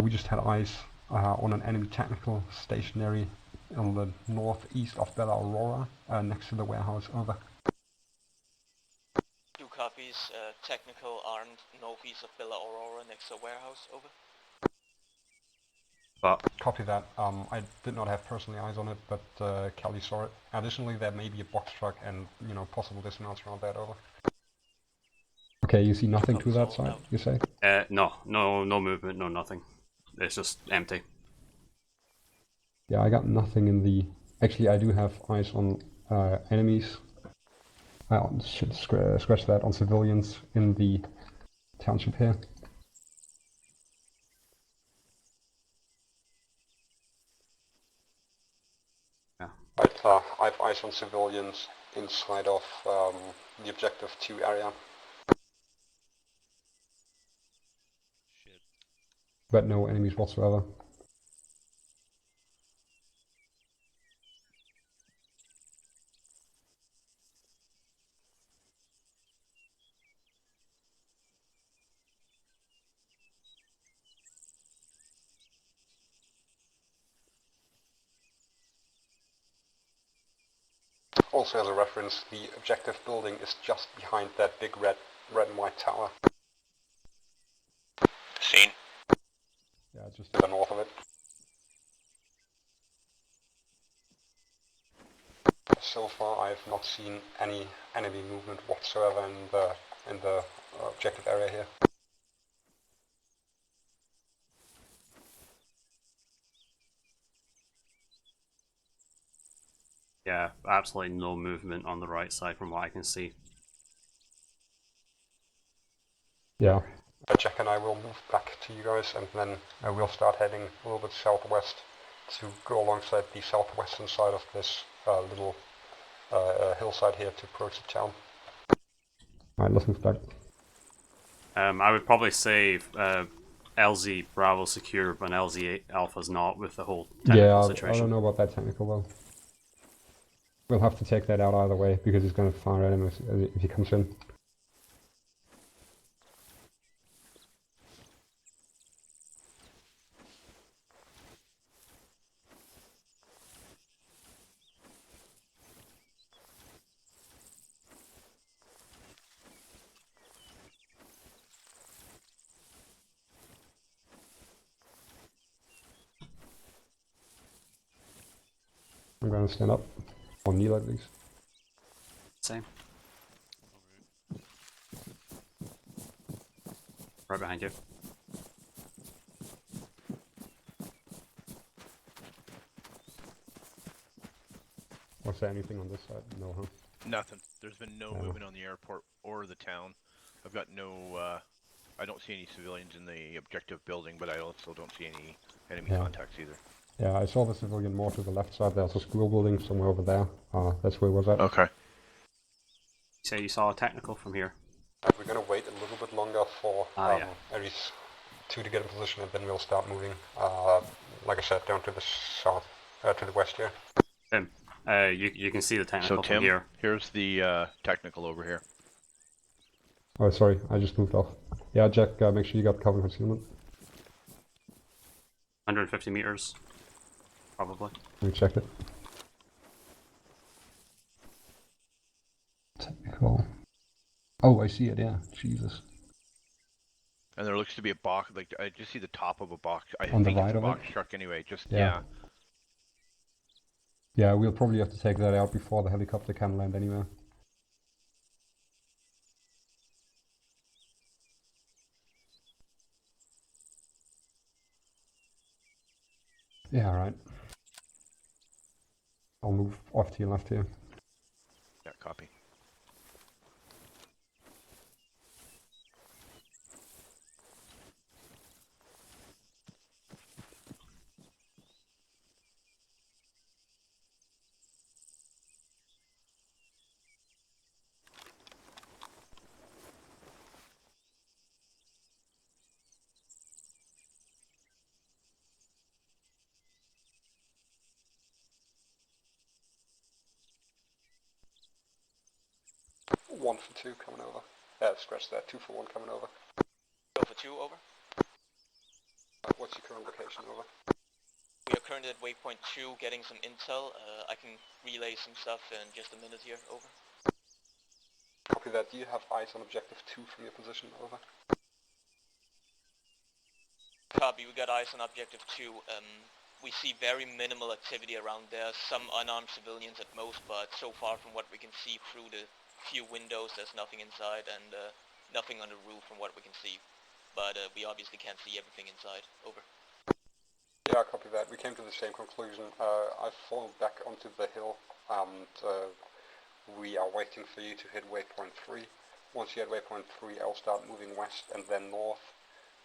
We just had eyes on an enemy technical stationary on the northeast of Bella Aurora, next to the warehouse. Over. 2 copies. Technical armed northeast of Bella Aurora next to warehouse. Over. Copy that. I did not have personally eyes on it, but Kelly saw it. Additionally, there may be a box truck and possible dismounts around that. Over. Okay, you see nothing to that side, you say? No movement, no nothing. It's just empty. Yeah, I got nothing in the... Actually, I do have eyes on enemies. I should scratch that on civilians in the township here. Yeah. I have eyes on civilians inside of the objective 2 area. But no enemies whatsoever. Also as a reference, the objective building is just behind that big red and white tower. Seen. Yeah, just to the north of it. So far I have not seen any enemy movement whatsoever in the objective area here. Yeah, absolutely no movement on the right side from what I can see. Yeah. Jack and I will move back to you guys, and then we'll start heading a little bit southwest to go alongside the southwestern side of this little hillside here to approach the town. Alright, let's move back. I would probably say LZ Bravo secure, but LZ Alpha's not with the whole technical situation. I don't know about that technical though. We'll have to take that out either way, because he's going to fire at him if he comes in. I'm gonna stand up. Or kneel at least. Same. Right behind you. Was there anything on this side? No, huh? Nothing. There's been no Yeah. movement on the airport or the town. I've got no, I don't see any civilians in the objective building, but I also don't see any enemy Yeah. contacts either. Yeah, I saw the civilian more to the left side. There's a school building somewhere over there. That's where it was at. Okay. So you saw a technical from here. We're gonna wait a little bit longer for yeah. Ares 2 to get in position, and then we'll start moving, like I said, down to the south, to the west here. Tim, you can see the technical So from Tim, here. here's the technical over here. Oh, sorry, I just moved off. Yeah, Jack, make sure you got cover concealment. 150 meters, probably. Let me check it. Technical. Oh, I see it, yeah. Jesus. And there looks to be a box, like, I just see the top of a box. I On the think it's right a of box it? truck anyway, just, Yeah. yeah. Yeah, we'll probably have to take that out before the helicopter can land anywhere. Yeah, right. I'll move off to your left here. Yeah, copy. One for 2 coming over. Scratch that. 2 for 1 coming over. Go for 2, over. What's your current location, over? We are currently at waypoint 2 getting some intel. I can relay some stuff in just a minute here, over. Copy that. Do you have eyes on objective 2 from your position, over? Copy, we got eyes on objective 2. We see very minimal activity around there, some unarmed civilians at most, but so far from what we can see through the few windows, there's nothing inside, and nothing on the roof from what we can see. But we obviously can't see everything inside, over. Yeah, copy that. We came to the same conclusion. I've fallen back onto the hill, and we are waiting for you to hit waypoint 3. Once you hit waypoint 3, I'll start moving west and then north,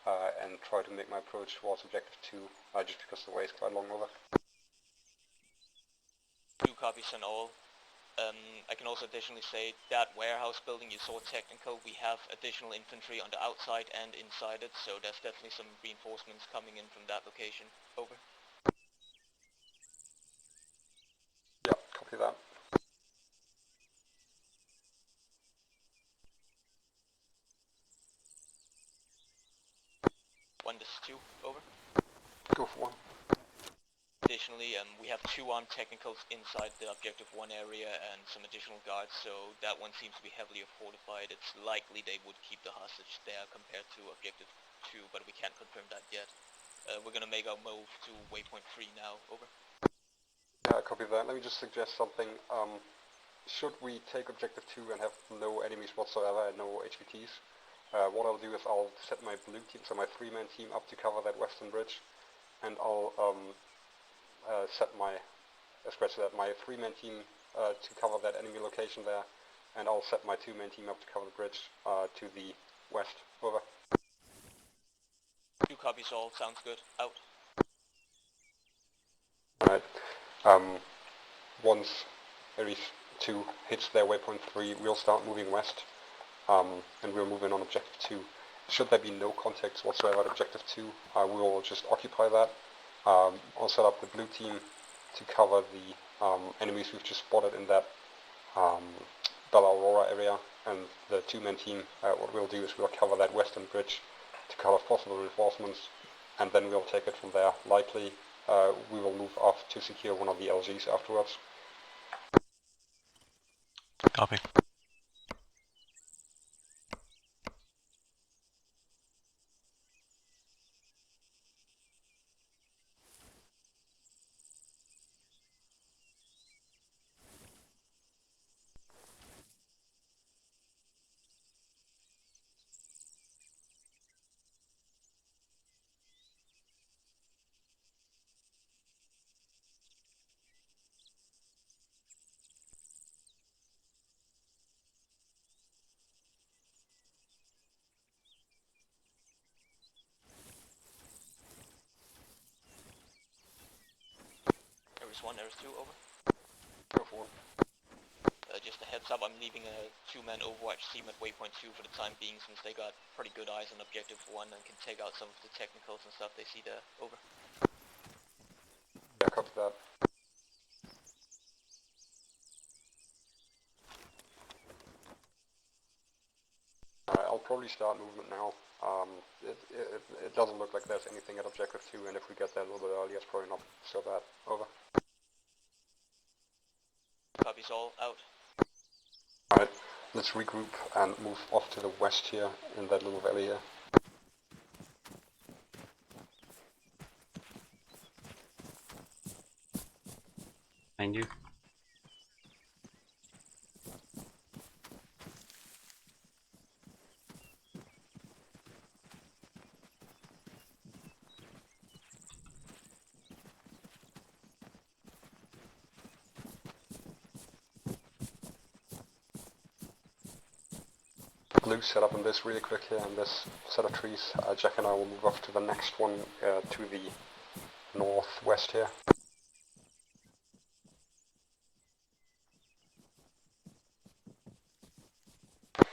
and try to make my approach towards objective 2, just because the way is quite long, over. 2 copies on all. I can also additionally say that warehouse building you saw technical, we have additional infantry on the outside and inside it, so there's definitely some reinforcements coming in from that location. Over. Yeah, copy that. This is 2, over. Go for 1. Additionally, we have 2 armed technicals inside the objective 1 area and some additional guards, so that one seems to be heavily fortified. It's likely they would keep the hostage there compared to objective 2, but we can't confirm that yet. We're gonna make our move to waypoint 3 now, over. Yeah, copy that. Let me just suggest something. Should we take objective 2 and have no enemies whatsoever and no HVTs, what I'll do is I'll set my blue team, so my 3-man team, up to cover that western bridge, and I'll set my my 3-man team to cover that enemy location there, and I'll set my 2-man team up to cover the bridge to the west. Over. 2 copies all, sounds good. Out. Alright. Once Ares 2 hits their waypoint 3, we'll start moving west, and we'll move in on objective 2. Should there be no contacts whatsoever at objective 2, we will just occupy that. I'll set up the blue team to cover the enemies we've just spotted in that Bella Aurora area, and the 2-man team, what we'll do is we'll cover that western bridge to cut off possible reinforcements, and then we'll take it from there. Likely we will move off to secure one of the LGs afterwards. Copy. Ares 1, Ares 2, over. Go for it. Just a heads up, I'm leaving a 2-man Overwatch team at waypoint 2 for the time being, since they got pretty good eyes on objective 1 and can take out some of the technicals and stuff they see there. Over. Yeah, copy that. Alright, I'll probably start movement now. It doesn't look like there's anything at objective 2, and if we get there a little bit earlier, it's probably not so bad. Over. Copies all, out. Alright, let's regroup and move off to the west here, in that little valley here. Behind you. Blue set up on this really quick here on this set of trees. Jack and I will move off to the next one to the northwest here.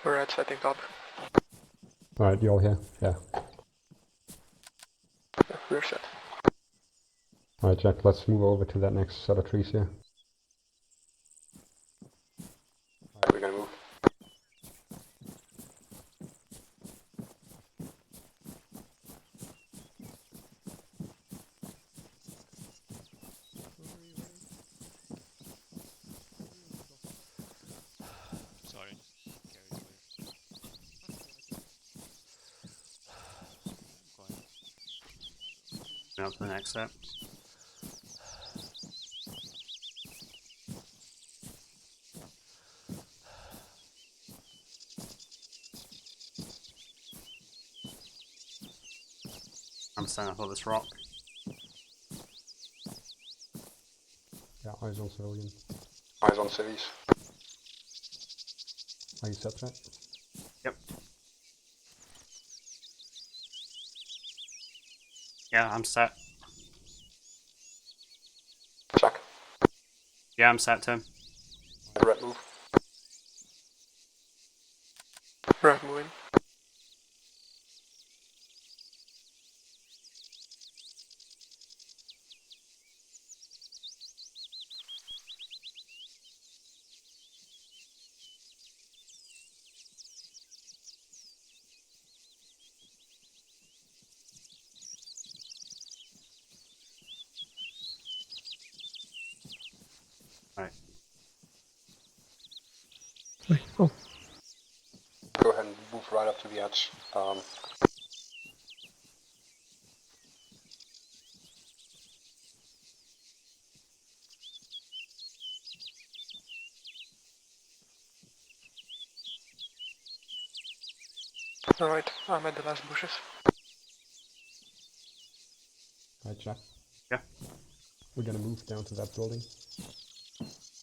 We're at setting up. Alright, you all here? Yeah. Yeah, we're set. Alright, Jack, let's move over to that next set of trees here. We're gonna move. Sorry. Now to the next set. I'm standing up on this rock. Yeah, eyes on civilian. Eyes on cities. Are you set, Jack? Yep. Yeah, I'm set. Jack. Yeah, I'm set, Tim. Red move. Red moving. Right. Oh. Go ahead and move right up to the edge. Alright, I'm at the last bushes. Alright, Jack. Yeah. We're gonna move down to that building.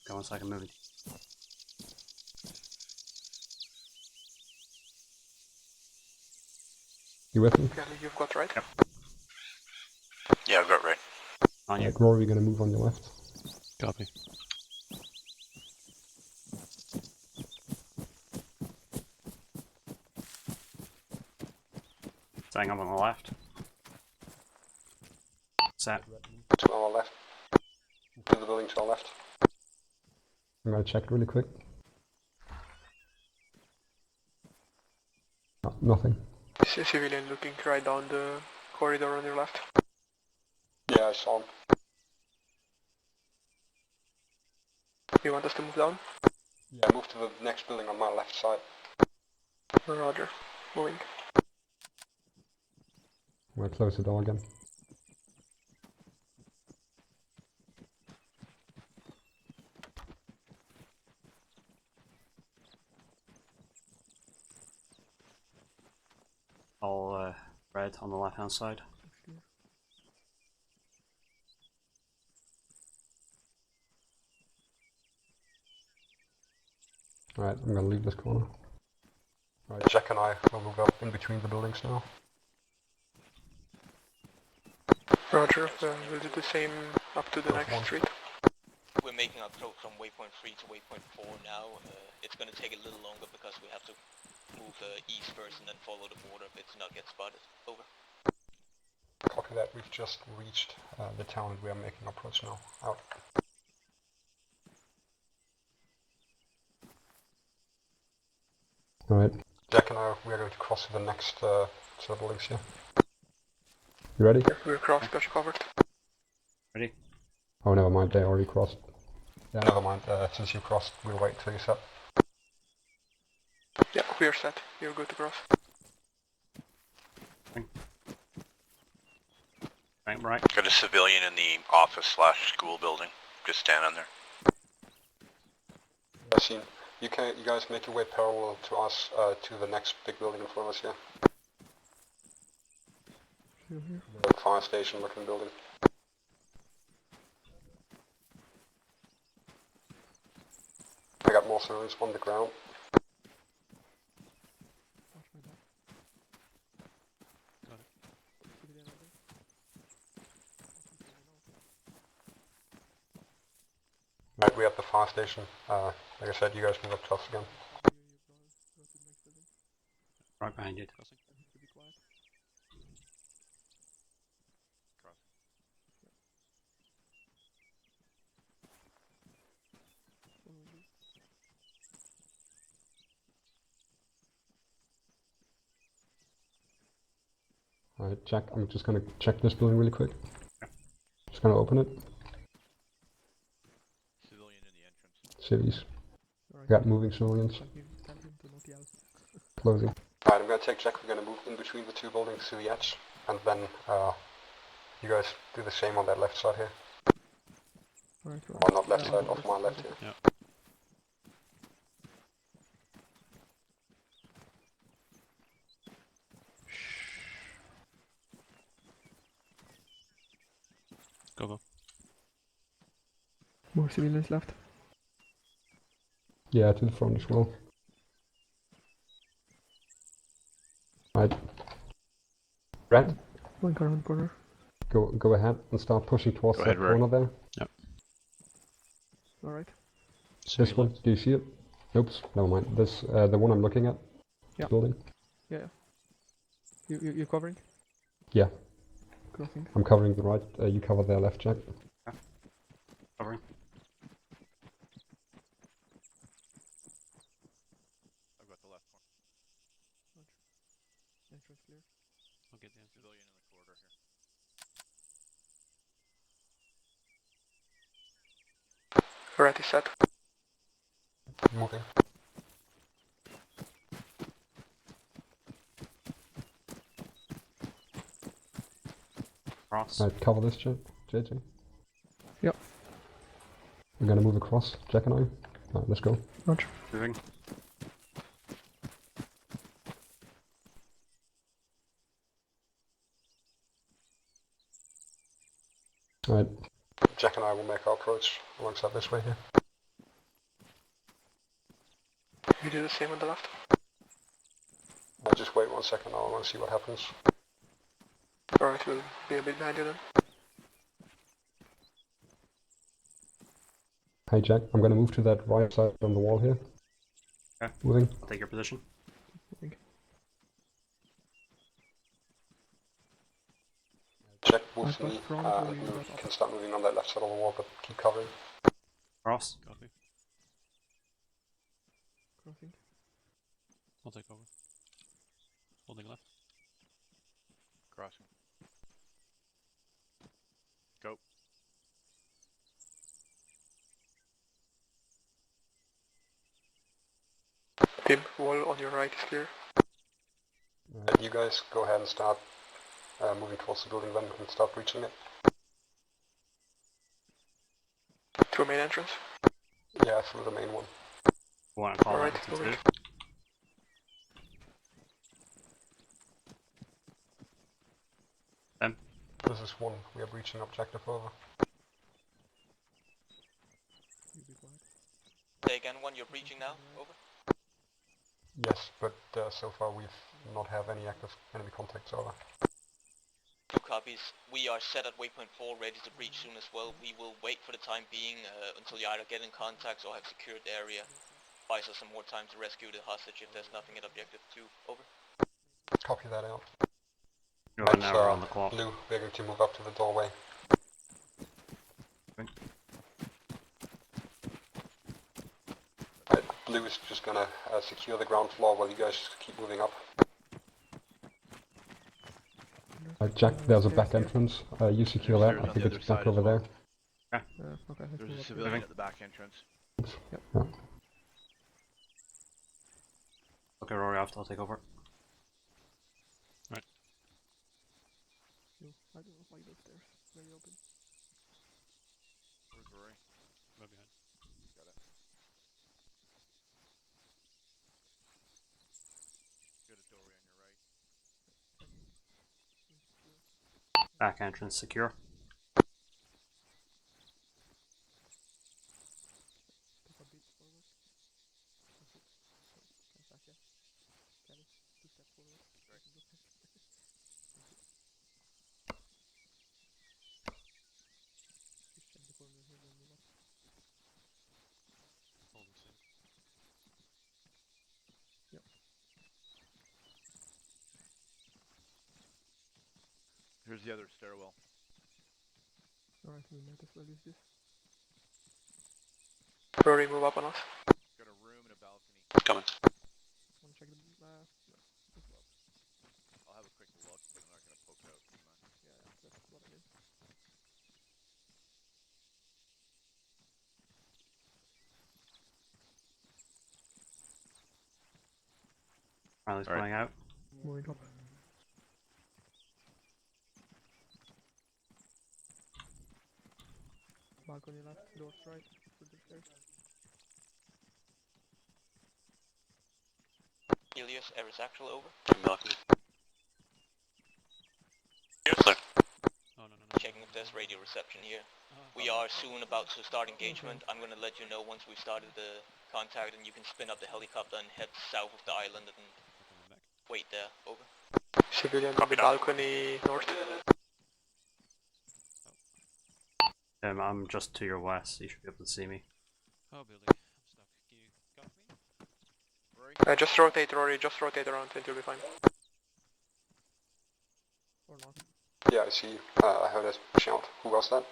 Go on, second moving. You with me? Gally, you've got right? Yep. Yeah, I've got right. On you. Alright, Rory, we're gonna move on your left. Copy. Staying up on the left. Set. To our left. To the building to our left. I'm gonna check really quick. No, nothing. Civilian looking right down the corridor on your left. Yeah, I saw him. You want us to move down? Yeah, move to the next building on my left side. Roger. Moving. I'm gonna close the door again. All red on the left hand side. Alright, I'm gonna leave this corner. Alright, Jack and I will move up in between the buildings now. Roger, we'll do the same up to the next street. making our approach from waypoint 3 to waypoint 4 now. It's going to take a little longer because we have to move east first and then follow the border if it's not get spotted. Over. Copy that. We've just reached the town and we are making approach now. Out. Alright. Jack and I, we are going to cross to the next set of buildings here. You ready? We're cross, got you covered. Ready? Oh, never mind, they already crossed. Yeah. Never mind, since you crossed, we'll wait till you set. Yeah, we're set. You're good to cross. Right, right. Got a civilian in the office/school building. Just stand on there. I seen. You guys make your way parallel to us to the next big building in front of us here. The fire station looking building. I got more civilians on the ground. Right, we have the fire station. Like I said, you guys move up to us again. Right behind you. Alright, Jack, I'm just gonna check this building really quick. Just gonna open it. Civilian in the entrance. Cities. Got moving civilians. Closing. Alright, I'm gonna take Jack, we're gonna move in between the two buildings to the edge, and then you guys do the same on that left side here. Right. Or not left side, off my left here. Yeah. Go. More civilians left. Yeah, to the front as well. Right. Red, One corner. go ahead and start pushing towards Go that ahead, Rory. corner there. Yep. Alright. This one, do you see it? Oops, never mind. This, the one I'm looking at. Yeah. Building. Yeah. You covering? Yeah, Crossing. I'm covering the right. You cover their left, Jack. Covering. I've got the left one. Entrance clear. I'll get the answer. Civilian in the corridor here. Already set. Moving. Cross. Right, cover this, Jack. JJ. Yep. We're gonna move across, Jack and I. Alright, let's go. Roger. Moving. Alright, Jack and I will make our approach alongside this way here. You do the same on the left. Just wait 1 second, I want to see what happens. Alright, we'll be a bit behind you then. hey Jack, I'm gonna move to that right side on the wall here. Okay. Moving. I'll take your position. Check move to I've me, got front, or you move. got You can start moving on that left side of the wall, but keep covering. Cross. Copy. Crossing. I'll take over. Holding left. Crossing. Go. Tim, wall on your right is clear. You guys go ahead and start moving towards the building then and start breaching it. To a main entrance. Yeah, through the main one. One call Alright, to moving. two. Then. This is one. We are breaching objective over. Say again, one, you're breaching now. Over. Yes, but so far we've not have any active enemy contacts over. copies. We are set at waypoint 4, ready to breach soon as well. We will wait for the time being until you either get in contact or have secured the area. Buys us some more time to rescue the hostage if there's nothing at objective 2. Over. Copy that out. You have an hour on the clock. Blue, we're going to move up to the doorway. Right, Blue is just gonna secure the ground floor while you guys keep moving up. Jack, there's a back entrance. You secure that. I think it's back over there. Okay, There's a civilian at the back entrance. Yep. Yeah. Okay, Rory, I'll take over. Right. I don't know why those stairs very open. Where's Rory? Right behind. Got it. Got a doorway on your right. Back entrance secure. Take a bit forward. That's it. Come back here. Kelly, 2 steps forward. Right. Thank you. Just check the corner here, then move up. Holding safe. Yep. Here's the other stairwell. Alright, we might as well use this. Rory, move up on us. Got a room and a balcony. Coming. Wanna check the no, move up. I'll have a quick look, but I'm not gonna poke out too much. Yeah, that's what I mean. Riley's going out. Moving up. Balcony left, doors right, to the stairs. Helios, Eris Actual, over. Balcony. Oh, no. Checking if there's radio reception here. We are soon about to start engagement. I'm gonna let you know once we've started the contact, and you can spin up the helicopter and head south of the island and wait there. Over. Civilian on the balcony north. I'm just to your west, you should be able to see me. Oh, Billy, I'm stuck. Can you cover me? Rory? Just rotate, Rory, just rotate around and you'll be fine. Or not. Yeah, I see you. I heard a shout. Who was that?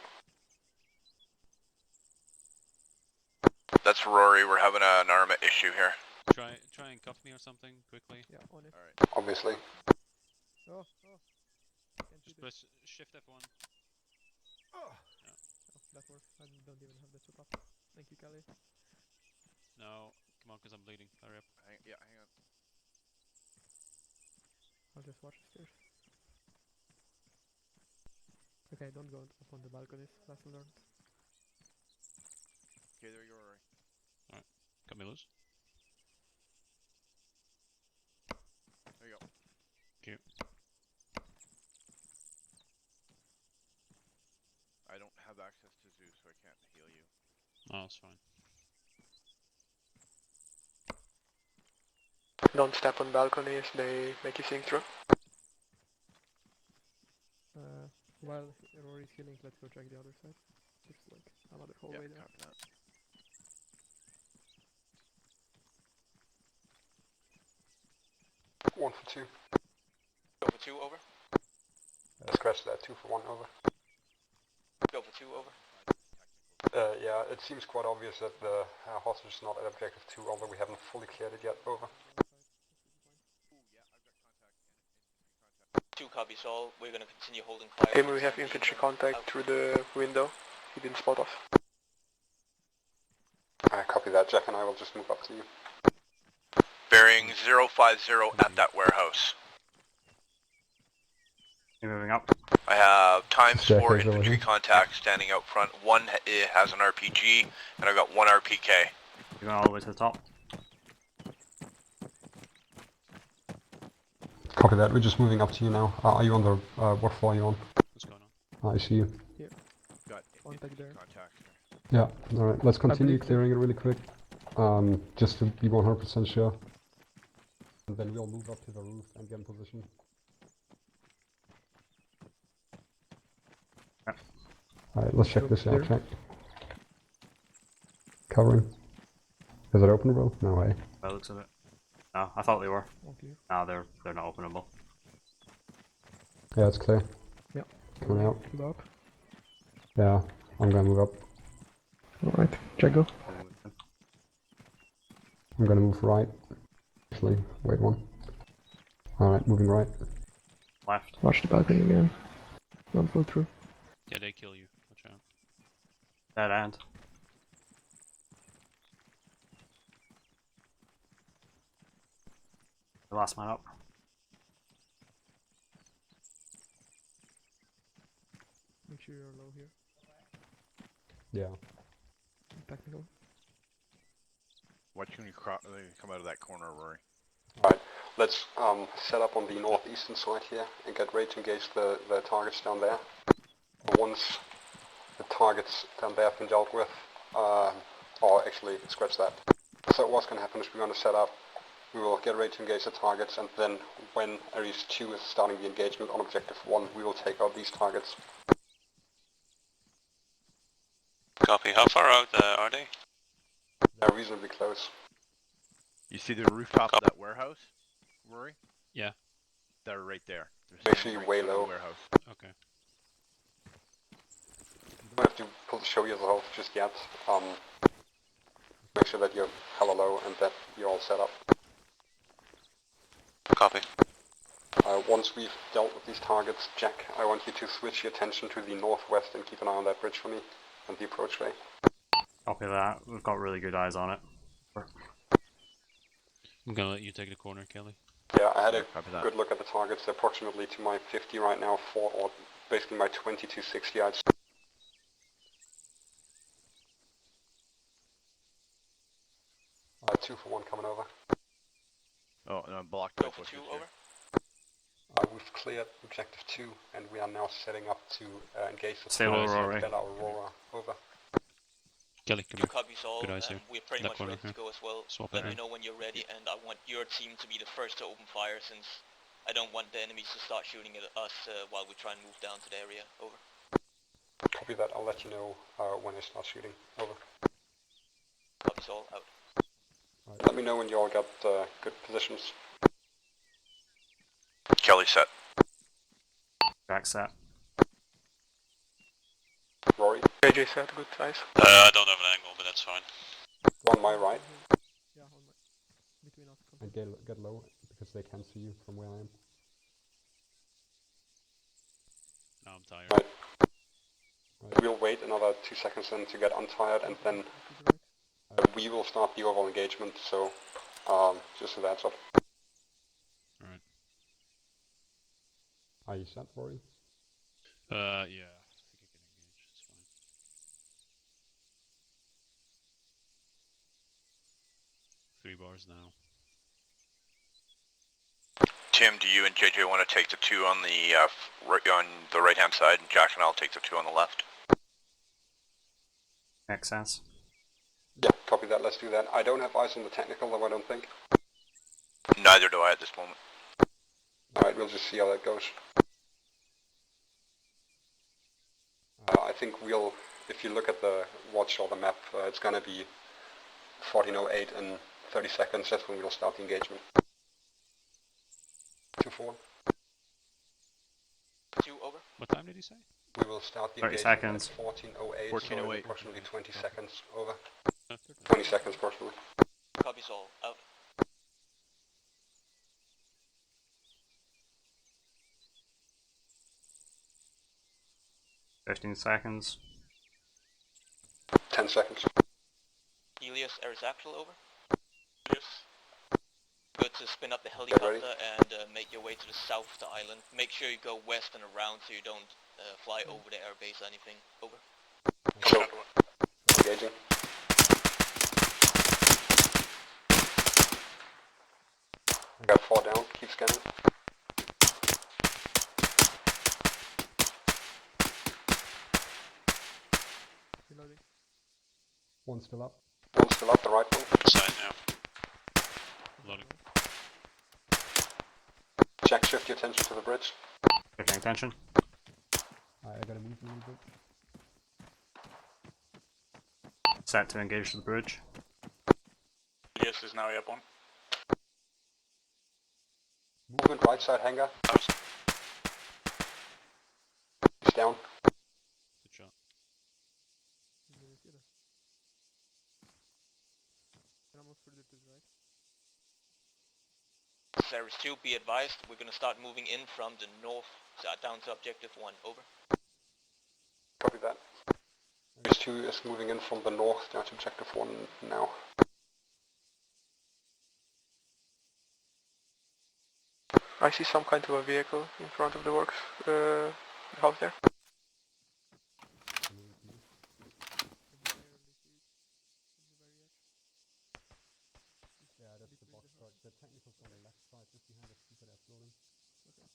That's Rory. We're having an armor issue here. Try and cuff me or something quickly. Yeah, on it. Alright. Obviously. Oh. Can't Just do press shift F1. Oh, that works. I don't even have the top up. Thank you, Kelly. No, come on, because I'm bleeding. Hurry up. Hang on. I'll just watch the stairs. Okay, don't go up on the balconies. Lesson learned. Okay, there you are, Rory. Alright, cut me loose. There you go. Thank you. I don't have access to Zeus, so I can't heal you. Oh, that's fine. Don't step on balconies, they make you sink through. While Rory's healing, let's go check the other side. There's like another hallway there. Copy that. One for two. Go for 2, over. Scratch that. 2 for 1, over. Go for 2, over. Yeah, it seems quite obvious that the hostage is not at objective 2, although we haven't fully cleared it yet, over. 2 copies all. We're gonna continue holding fire. Hey, we have infantry contact through the window. He didn't spot us. Copy that. Jack and I will just move up to you. Bearing 050 at that warehouse. You're moving up. I have times Jack 4 is over infantry here. contacts standing out front. One has an RPG, and I've got 1 RPK. You're going all the way to the top. Copy that. We're just moving up to you now. Are you on the... what floor are you on? What's going on? I see you. Got Contact there. contact. Yeah, alright, let's continue believe so. clearing it really quick. Just to be 100% sure. And then we'll move up to the roof and get in position. Alright, let's check this Clear. out, check. Covering. Is it openable? No way. By the looks of it. No, I thought they were. All clear. No, they're not openable. Yeah, it's clear. Yeah. Coming out. Move up. Yeah, I'm gonna move up. Alright, check go. I'm gonna move right. Actually, wait one. Alright, moving right. Left. Watch the balcony again. Don't fall through. Yeah, they kill you. Watch out. Dead end. The last man up. Make sure you're low here. Yeah. Technical. Watch when you come out of that corner, Rory. Right, let's set up on the northeastern side here and get ready to engage the targets down there. Once the targets down there have been dealt with, or actually, scratch that. So what's going to happen is we're going to set up, we will get ready to engage the targets, and then when Ares 2 is starting the engagement on Objective 1, we will take out these targets. Copy. How far out are they? They're reasonably close. You see the rooftop of that warehouse, Rory? Yeah. They're right there. Make sure you way low. Warehouse. Okay. You don't have to pull the show yourself just yet. Make sure that you're hella low and that you're all set up. Copy. Once we've dealt with these targets, Jack, I want you to switch your attention to the northwest and keep an eye on that bridge for me and the approachway. Copy that. We've got really good eyes on it. I'm gonna let you take the corner, Kelly. Yeah, I had a Copy that. good look at the targets. They're approximately to my 50 right now, or basically my 20 to 60 yards. Two for one coming over. Oh, no, blocked Go by for bushes 2, here. over. We've cleared Objective 2, and we are now setting up to engage the Stay low, targets Rory. and get our Aurora. Over. Kelly, come 2 here. copies all, Good eyes here. we're pretty That much corner ready here. to go as well. Swap Let it me in. know when you're ready, and I want your team to be the first to open fire, since I don't want the enemies to start shooting at us while we try and move down to the area. Over. Copy that. I'll let you know when I start shooting. Over. Copies all, out. Let me know when you all got good positions. Kelly set. Jack set. Rory, JJ set, good size. I don't have an angle, but that's fine. on my right. Yeah, hold my. Between us. And get low, because they can see you from where I am. Now I'm tired. Right. We'll wait another 2 seconds then to get untired, and then we will start the overall engagement, so just so that's up. Alright. Are you set, Rory? Yeah. I think I can engage. It's fine. Three bars now. Tim, do you and JJ want to take the 2 on the right hand side, and Jack and I'll take the 2 on the left? Makes sense. Yeah, copy that. Let's do that. I don't have eyes on the technical, though, I don't think. Neither do I at this moment. Alright, we'll just see how that goes. I think we'll, if you look at the watch or the map, it's going to be 14:08 in 30 seconds. That's when we'll start the engagement. 2-4. 2, over. What time did he say? We will start the 30 engagement seconds. at 14:08, 14:08. so in approximately 20 seconds. Over. 20 seconds, approximately. Copies all, out. $15 seconds. 10 seconds. Helios, Ares actual, over. Yes. Good to spin up the ready. helicopter and make your way to the south of the island. Make sure you go west and around so you don't fly over the airbase or anything. Over. So, engaging. I got 4 down. Keep scanning. Reloading. One still up. One still up, the right one. Side now. Loading. Jack, shift your attention to the bridge. Paying attention. I gotta move a little bit. set to engage the bridge. Theseus is now airborne. Movement right side hangar. He's down. Good shot. Series 2, be advised, we're gonna start moving in from the north down to objective 1, over. Copy that. Series 2 is moving in from the north down to objective 1 now. I see some kind of a vehicle in front of the works, house there. Yeah, that's the box truck. The technical's on the left side, just behind the stupid ass building. Okay.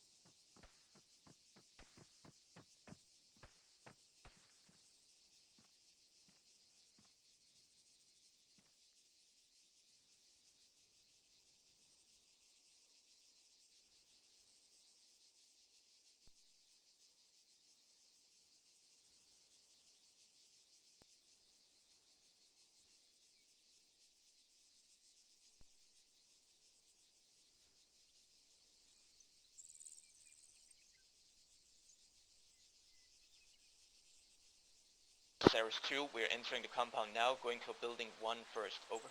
Series 2, we're entering the compound now, going to building 1 first, over.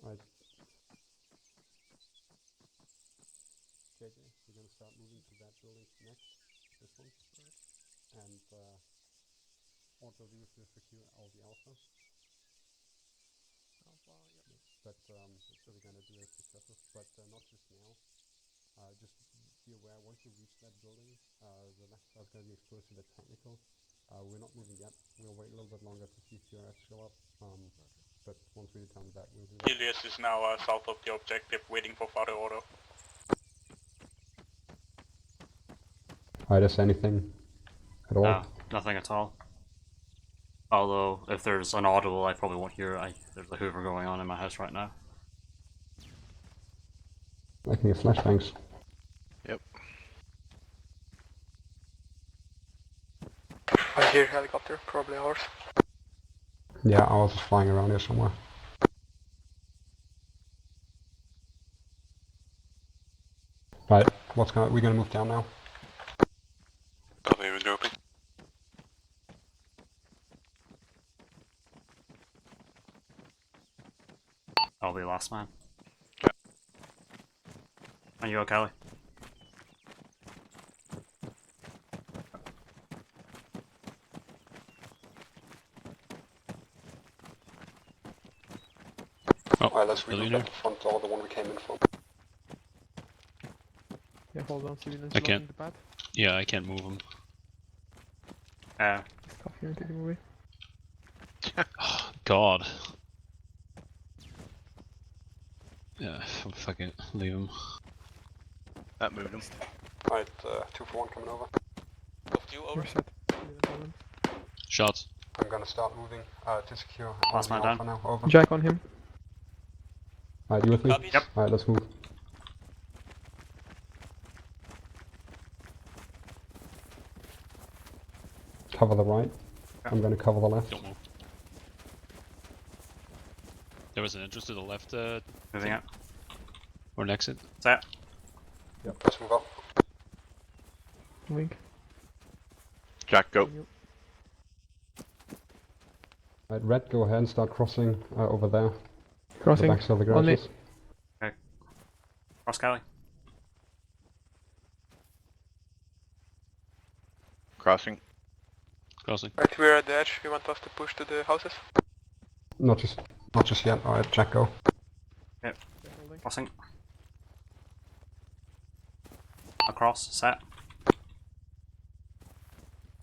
Right. JJ, we're gonna start moving to that building next. This one. Right. And auto view to secure all the alpha. Alpha, yep. But so we're gonna do it successive, but not just now. Just be aware, once you reach that building, the left side is going to be exposed to the technical. We're not moving yet. We'll wait a little bit longer to see if PRS show up. But once we determine that, we'll do that. Theseus is now south of the objective, waiting for further order. Alright, is anything at all? No, nothing at all. Although, if there's an audible, I probably won't hear it. There's a hoover going on in my house right now. Making a flashbangs. Yep. I hear helicopter, probably ours. Yeah, ours is flying around here somewhere. Right, we're gonna move down now. Copy, regrouping. I'll be last man. And you, Kelly? Alright, let's regroup at the front door, the one we came in from. Yeah, hold on, civilians I blocking can't. the path. Yeah, I can't move him. Stop here and take him away. God. Yeah, fucking leave him. That moved him. Alright, 2 for 1 coming over. You're set. Civilians hold on. Shots. I'm gonna start moving to secure Last man Alpha down. now, over. Jack on him. Alright, you with me? Copies? Yep. Alright, let's move. Cover the right. I'm gonna cover the left. Don't move. There was an entrance to the left, Moving out. or an exit. Set. Yep. Let's move up. Wink. Jack, go. Alright, Red, go ahead and start crossing over there. Crossing. The backside of the On me. garages. Cross Kelly. Crossing. Crossing. Right, we're at the edge. You want us to push to the houses? Not just yet. Alright, Jack, go. Yep. Crossing. Across. Set.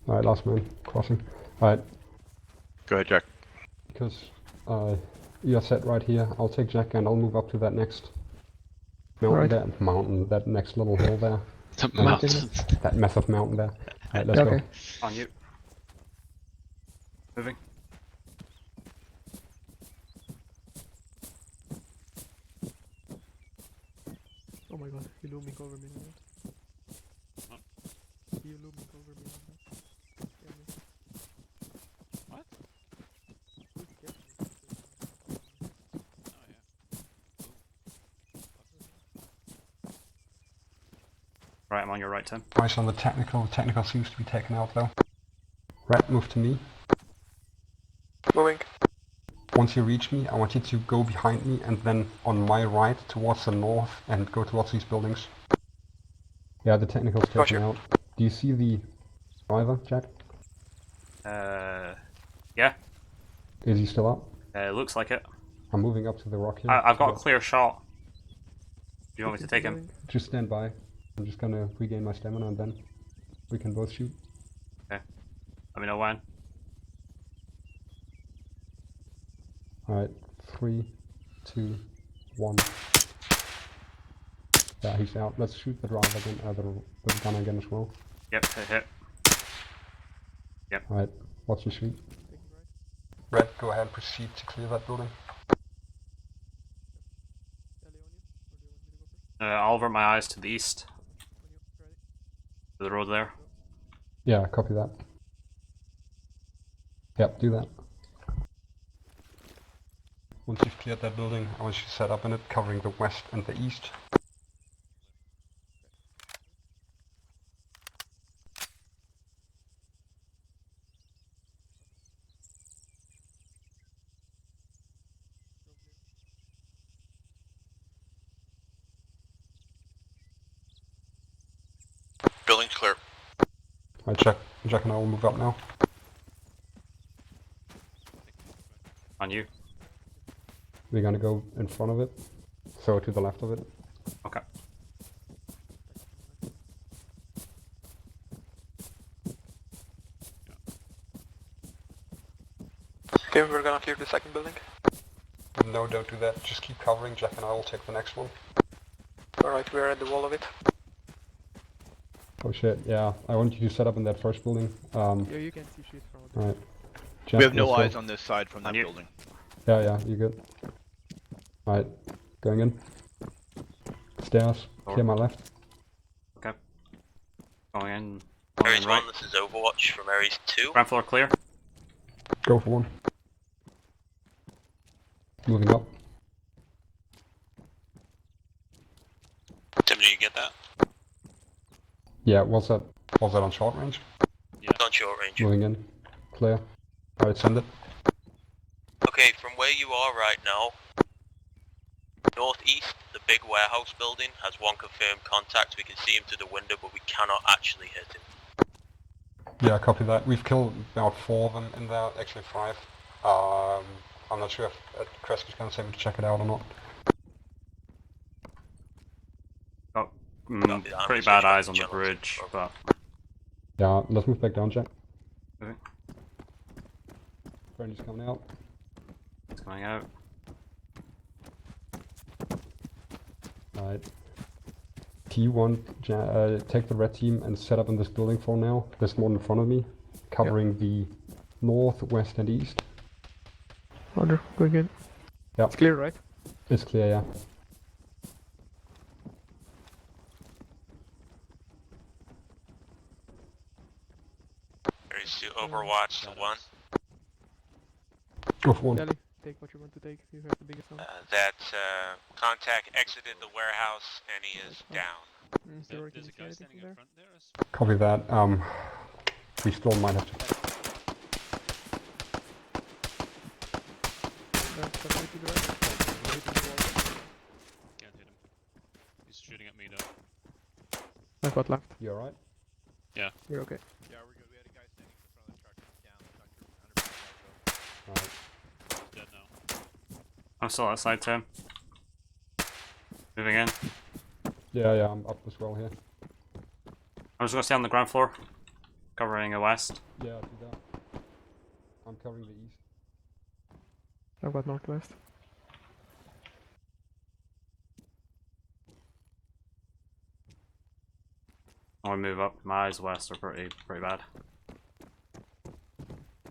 Alright, last man. Crossing. Alright, Go ahead, Jack. because you're set right here, I'll take Jack and I'll move up to that next mountain, that next little hill there. The mountain. That massive mountain there. Alright, let's go. On you. Moving. Oh my god, you looming over me. You looming over me. Right, I'm on your right, Tim. Eyes on the technical. The technical seems to be taken out though. Red, move to me. Moving. Once you reach me, I want you to go behind me and then on my right towards the north and go towards these buildings. Yeah, the technical's taken Gotcha. out. Do you see the driver, Jack? Yeah, Is he still up? looks like it. I'm moving up to the rock here. I've got a Yeah. clear shot. Do you want me to take him? Just stand by. I'm just gonna regain my stamina and then we can both shoot. Okay. Let me know when. Alright, 3, 2, 1. Yeah, he's out. Let's shoot the driver again, the gun again as well. Yep, hit. Alright, watch your shoot. Red, go ahead and proceed to clear that building. I'll avert my eyes to the east. To the road there. Yeah, copy that. Yep, do that. Once you've cleared that building, I want you to set up in it, covering the west and the east. Building's clear. Alright, Jack and I will move up now. On you. We're gonna go in front of it, so to the left of it. Okay. Okay, we're gonna clear the second building. No, don't do that. Just keep covering. Jack and I will take the next one. Alright, we're at the wall of it. Oh shit, yeah. I want you to set up in that first building. Yeah, you can see shit from there. Alright. We have no let's go. eyes on this side from that building. Yeah, you good. Alright, going in. Stairs, clear my left. Okay. Going in. Aries right. 1, this is Overwatch from Aries 2. Ground floor clear. Go for one. Moving up. Tim, do you get that? Yeah, what's that? Was that on short range? Yeah. It's on short range. Moving in. Clear. Alright, send it. Okay, from where you are right now, northeast, the big warehouse building has one confirmed contact. We can see him through the window, but we cannot actually hit him. Yeah, copy that. We've killed about 4 of them in there, actually 5. I'm not sure if Kresk is going to say me to check it out or not. Got pretty bad eyes on the bridge, but... Yeah, let's move back down, Jack. Okay. Friendly's coming out. It's coming out. Alright. T1, take the red team and set up in this building for now. There's one in front of me, covering the north, west, and east. Roger, going in. Yeah. It's clear, right? It's clear, yeah. Aries 2, Overwatch to 1. Go for one. Deli, take what you want to take. You have the biggest one. That contact exited the warehouse and he is down. There's a guy standing in front there. Copy that. We still might have to... Can't hit him. He's shooting at me though. I've got left. You alright? Yeah. You're okay. Yeah, we're good. We had a guy standing in front of the truck. Down. Not sure 100% though. Alright. Dead now. I'm still outside, Tim. Moving in. Yeah, I'm up as well here. I'm just gonna stay on the ground floor, covering the west. Yeah, do that. I'm covering the east. I've got northwest. I want to move up. My eyes west are pretty bad.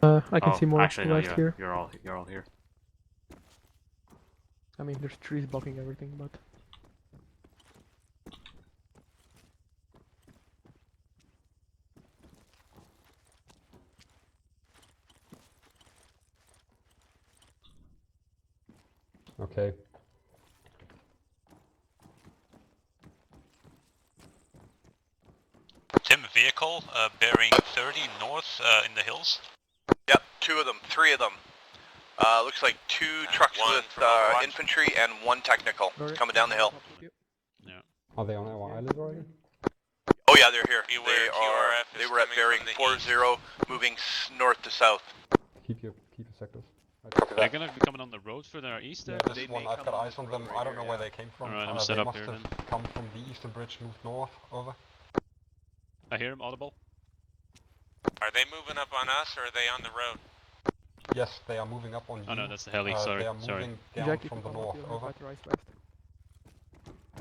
I can see more actually, no, west here. you're all here. I mean, there's trees blocking everything, but... Okay. vehicle bearing 30 north in the hills. Yep, 2 of them, 3 of them. Looks like 2 trucks one with from Overwatch. infantry and 1 technical coming down the hill. Yeah. Are they on our island already? Oh yeah, they're here. Beware, QRF They is were at coming bearing from the 40, moving north to south. Keep your sectors. Copy They're that. gonna be coming on the road for their east there. This one, I've got eyes on them. I don't know where they came from. Alright, I'm They set up must here have then. come from the eastern bridge, moved north, over. I hear him audible. Are they moving up on us, or are they on the road? Yes, they are moving up on you. Oh no, that's the heli. Sorry, They are sorry. moving down Jack, if from you the come up, north, you'll have over. better eyes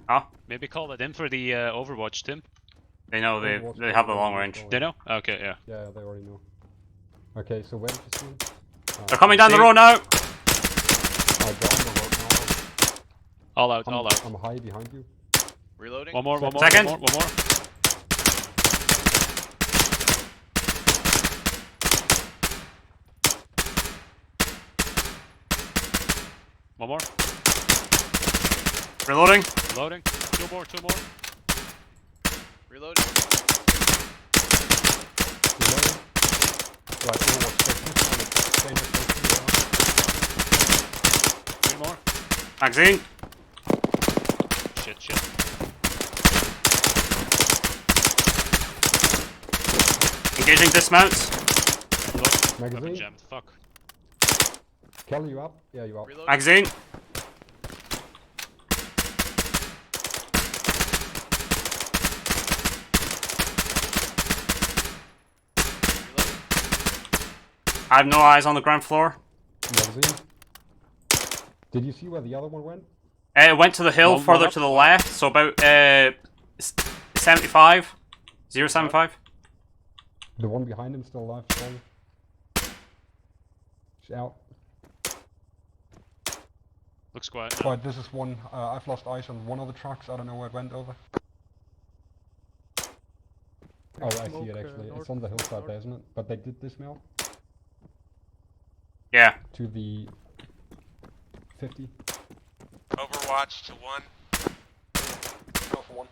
west. Maybe call that in for the Overwatch, Tim. They know they have the long range. They know? Okay, yeah. Yeah, they already know. Okay, so where did you see them? They're coming down the road now! They're on the road now. All out, all out. I'm high behind you. Reloading. One more, Second. one more. One more. Reloading. Loading. Two more. Reloading. Reloading. Right, Overwatch station. Three more. Magazine. Shit. Engaging dismounts. Look, Magazine? weapon jammed. Fuck. Kelly, you up? Yeah, you up. Reloading. Magazine. I have no eyes on the ground floor. Magazine. Did you see where the other one went? It went to the hill One further up. to the left, so about 75. 075. The one behind him still alive, probably. She's out. Looks quiet. now. Right, this is one. I've lost eyes on one of the trucks. I don't know where it went over. Oh, I see Smoke, it actually. north, It's on the hillside north. there, isn't it? But they did dismount Yeah. to the 50. Overwatch to 1. Go for one.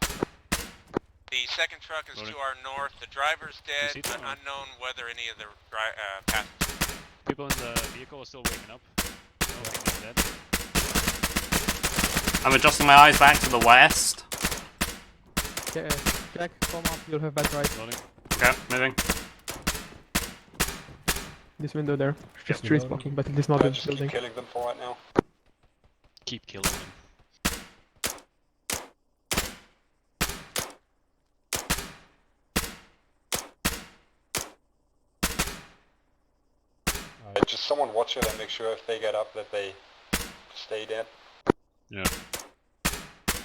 The second truck is Loading. to our north. The driver's dead, see but that? unknown whether any of the passengers. People in the vehicle are still waking up. I don't think they're dead. I'm adjusting my eyes back to the west. Yeah, Jack, come up, you'll have better eyes. Loading. Okay, moving. This window there. Just Yep. trees blocking, but it is not in the Just building. keep killing them for right now. Keep killing them. Just someone watch it and make sure if they get up that they stay dead. Yeah.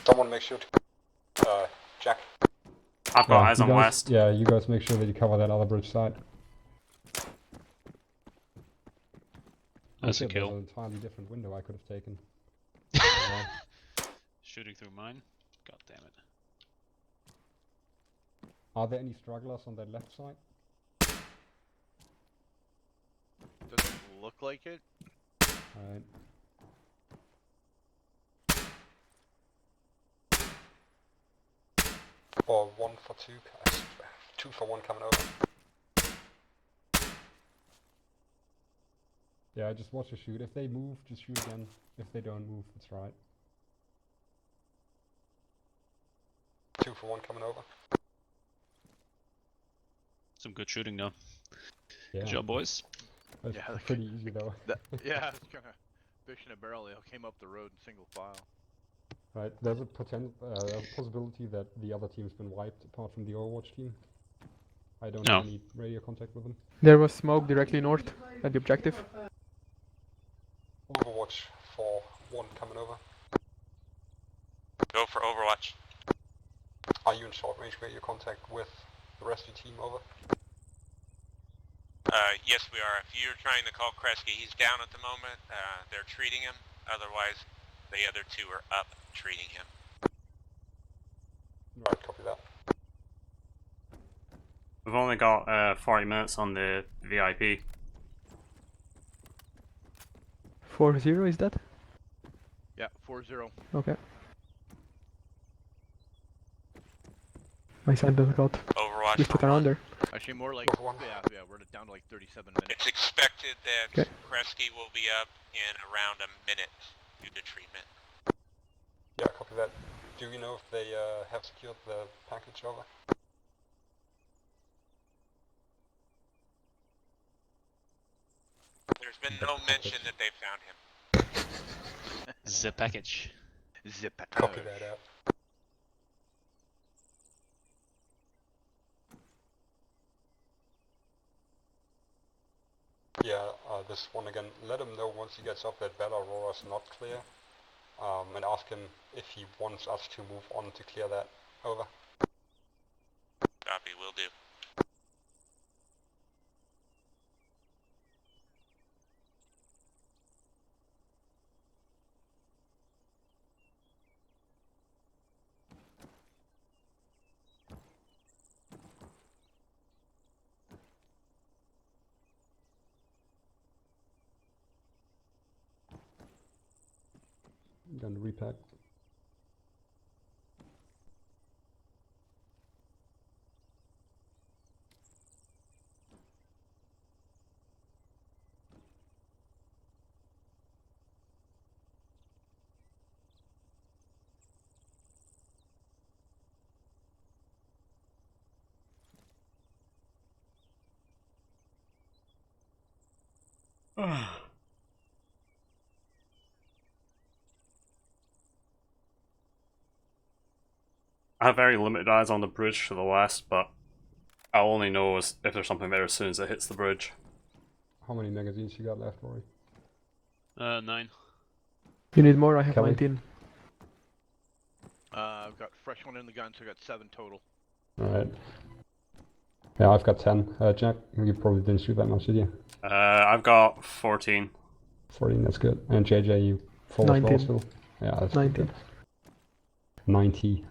Someone make sure to Jack. I've got eyes you on guys, west. Yeah, you guys make sure that you cover that other bridge side. That's a Shit, kill. There's an entirely different window I could have taken. Shooting through mine. God damn it. Are there any stragglers on that left side? Doesn't look like it. Alright. Or 1 for 2. 2 for 1 coming over. Yeah, just watch the shoot. If they move, just shoot again. If they don't move, it's right. 2 for 1 coming over. Some good shooting now. Yeah. Good job, boys. That's Yeah, like- pretty easy though. Yeah, it's kind of fish in a barrel. They all came up the road in single file. Right, there's a possibility that the other team's been wiped apart from the Overwatch team. I don't No. have any radio contact with them. There was smoke directly north at the objective. Overwatch for 1 coming over. Go for Overwatch. Are you in short range radio contact with the rest of your team over? Yes, we are. If you're trying to call Kresge, he's down at the moment. They're treating him. Otherwise, the other 2 are up treating him. Right, copy that. We've only got 40 minutes on the VIP. 4-0, is that? Yeah, 4-0. Okay. My sign doesn't got. Overwatch Overwatch We for put her 1. under. Actually, more like, yeah, we're down to like 37 minutes. It's expected that Okay. Kresge will be up in around a minute due to treatment. Yeah, copy that. Do we know if they have secured the package over? There's been no mention that they found him. The package. The Copy that out. Yeah, this one again. Let him know once he gets up that Bella Aurora's not clear, and ask him if he wants us to move on to clear that. Over. Copy, will do. Gonna repack. I have very limited eyes on the bridge to the west, but I'll only know if there's something there as soon as it hits the bridge. How many magazines you got left, Rory? 9. You need more? I have Kelly? 19. I've got fresh one in the gun, so I got 7 total. Alright. Yeah, I've got 10. Jack, you probably didn't shoot that much, did you? I've got 14. 14, that's good. And JJ, you full as well 19. still? Yeah, that's 19. good. 90.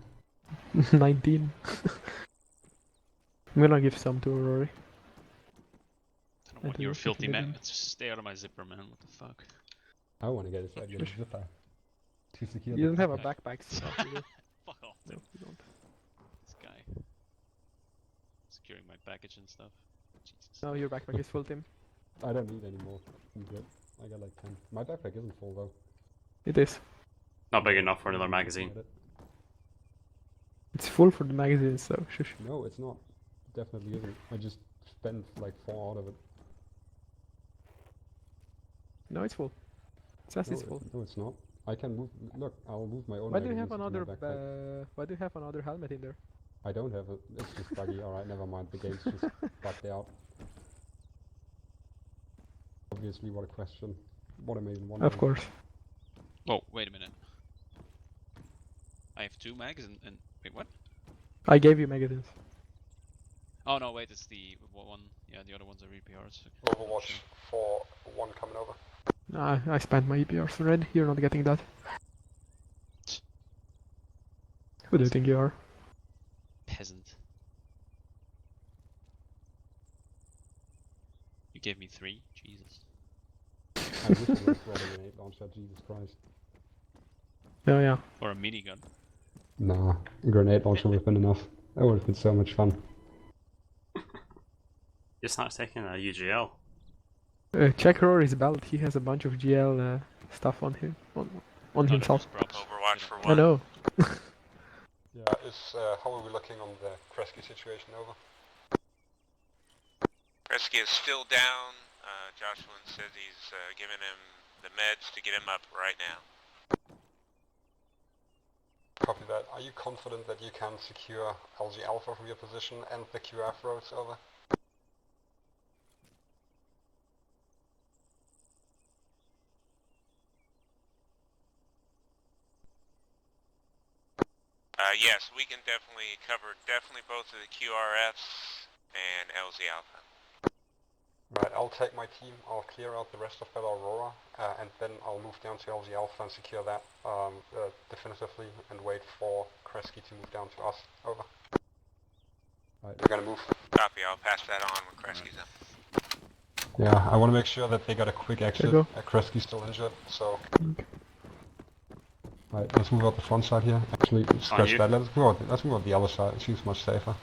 19. I'm gonna give some to Rory. I don't want your filthy man. Just stay out of my zipper, man. What the fuck? I want to get a zipper. To secure You the don't have a backpack. backpack, so you do. Fuck off, No, dude. you don't. This guy. Securing my package and stuff. Jesus. No, your backpack is full, Tim. I don't need any more. I'm good. I got like 10. My backpack isn't full though. It is. Not big enough for another magazine. It's full for the magazines, so shush. No, it's not. Definitely isn't. I just spent like 4 out of it. No, it's full. It says No, it's full. no, it's not. I can move. Look, I'll move my own. Why do you have magazines into another? my backpack. Why do you have another helmet in there? I don't have it. It's just buggy. Alright, never mind. The game's just bugged out. Obviously, what a question. What a main one. Of course. Oh, wait a minute. I have 2 mags and wait, what? I gave you magazines. Oh no, wait, it's the one. Yeah, the other ones are EPRs. Overwatch for 1 coming over. Nah, I spent my EPRs already. You're not getting that. Who do you think you are? Peasant. You gave me 3? Jesus. I wish it was rather than 8 launcher. Jesus Christ. Oh yeah. Or a minigun. Nah, a grenade launcher would have been enough. That would have been so much fun. Just not taking a UGL. Check Rory's belt. He has a bunch of GL stuff on him, on himself. Overwatch for 1. I know. How are we looking on the Kresge situation? Over. Kresge is still down. Jocelyn says he's giving him the meds to get him up right now. Copy that. Are you confident that you can secure LG Alpha from your position and the QF roads? Over. Yes, we can definitely cover both of the QRFs and LZ Alpha. Right, I'll take my team, I'll clear out the rest of Bella Aurora, and then I'll move down to LG Alpha and secure that definitively and wait for Kresge to move down to us. Over. Right. We're gonna move. Copy, I'll pass that on when Kresge's up. Yeah, I want to make sure that they got a quick exit. Kresge's still injured, so... Right, let's move out the front side here. Actually, scratch that. Let's move out the other side. It seems much safer.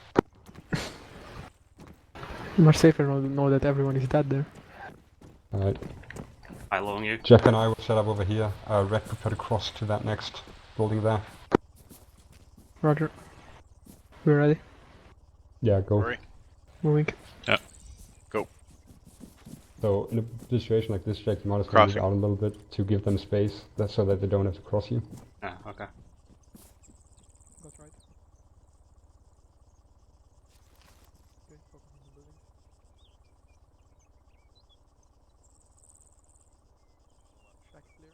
Much safer know that everyone is dead there. Alright. I long you. Jack and I will set up over here. Red, prepare to cross to that next building there. Roger. We're ready. Yeah, go. Hurry. Moving. Yeah. Go. So in a situation like this, Jack, you might as well move Crossing. out a little bit to give them space, so that they don't have to cross you. Ah, okay. That's right. Okay, focus on the building. Shack clear.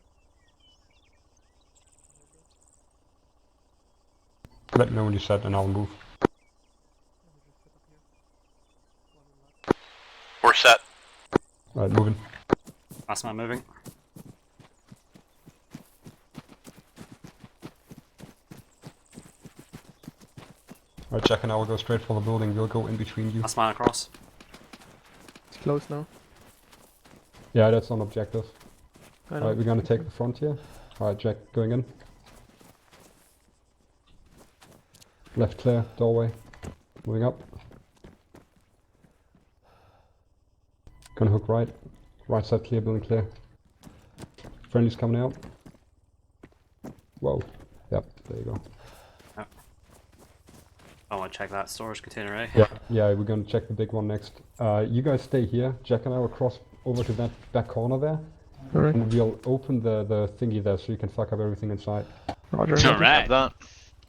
Let me know when you set and I'll move. We're set. Alright, moving. Last man moving. Alright, Jack and I will go straight for the building. We'll go in between you. Last man across. It's close now. Yeah, that's on objective. I know. Alright, we're gonna take the front here. Alright, Jack, going in. Left clear, doorway. Moving up. Gonna hook right. Right side clear, building clear. Friendly's coming out. Whoa. Yep, there you go. I want to check that storage container, eh? Yeah, we're gonna check the big one next. You guys stay here. Jack and I will cross over to that back corner there. Alright. And we'll open the thingy there so you can fuck up everything inside. Roger. Alright. That.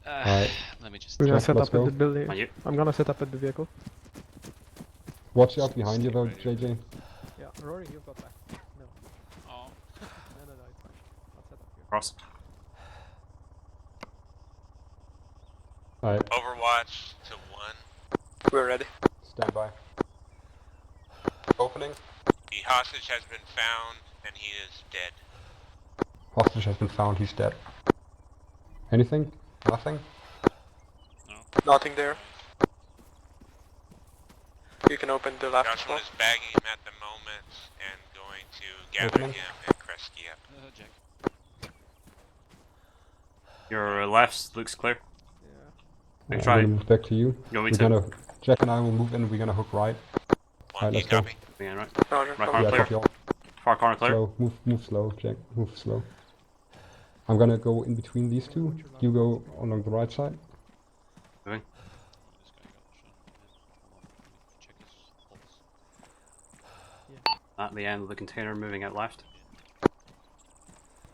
Alright. Let me just. We're gonna Jack, set let's up at go. the building. On you. I'm gonna set up at the vehicle. Watch out behind you though, JJ. Yeah, Rory, you've got that. No. Oh. No, it's fine. I'll set up here. Cross. Alright, Overwatch to 1. We're ready. stand by. Opening. The hostage has been found and he is dead. Hostage has been found, he's dead. Anything? Nothing? Nothing there. You can open the left Joshua wall. is bagging him at the moment and going to gather Opening. him and Kresge up. Jack. Your left looks clear. Yeah. We I'm try. gonna move back to you. You want me We're to? gonna Jack and I will move in, we're gonna hook right. One, Alright, you let's go. copy? Yeah, right. Roger. Right corner Yeah, clear. copy all. Far corner clear. Slow, move slow, Jack, move slow. I'm gonna go in between these two. You go along the right side. Moving. At the end of the container, moving out left.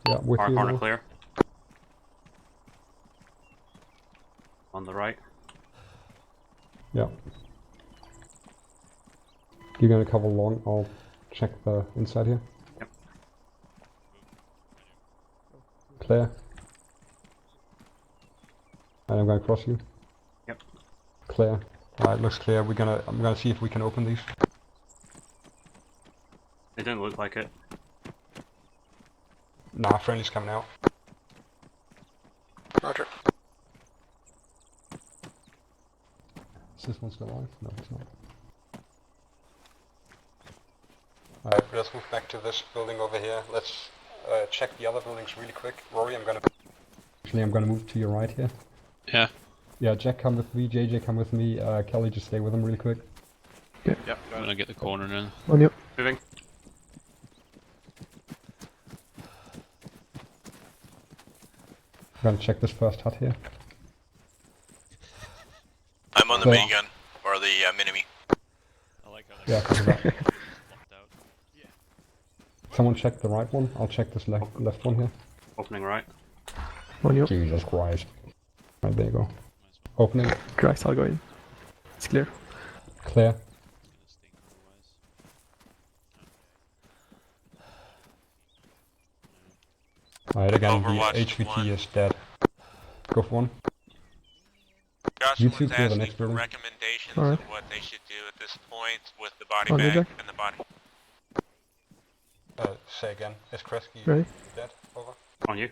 Yeah, with Far you corner now. clear. On the right. Yeah. You're gonna cover long, I'll check the inside here. Yep. Clear. And I'm gonna cross you. Yep. Clear. Alright, looks clear. I'm gonna see if we can open these. It didn't look like it. Nah, friendly's coming out. Roger. Is this one still alive? No, it's not. Alright, let's move back to this building over here. Let's check the other buildings really quick. Rory, I'm gonna move to your right here. Yeah. Yeah, Jack, come with me. JJ, come with me. Kelly, just stay with him really quick. Yep, I'm got it. gonna get the corner now. On you. Moving. I'm gonna check this first hut here. I'm on the So- minigun, or the mini-me. I like how Yeah, copy that. locked out. Someone check the right one. I'll check this left one here. Opening right. On you. Jesus Christ. Right, there you go. Opening. Christ, I'll go in. It's clear. Clear. Alright, again, Overwatch the is HVT one. is dead. Go for one. Josh You two was clear the asking next for building. recommendations Alright. of what they should do at this point with the body On you, bag Jack. and the body. Say again. Is Kresge Ready? dead? Over. On you.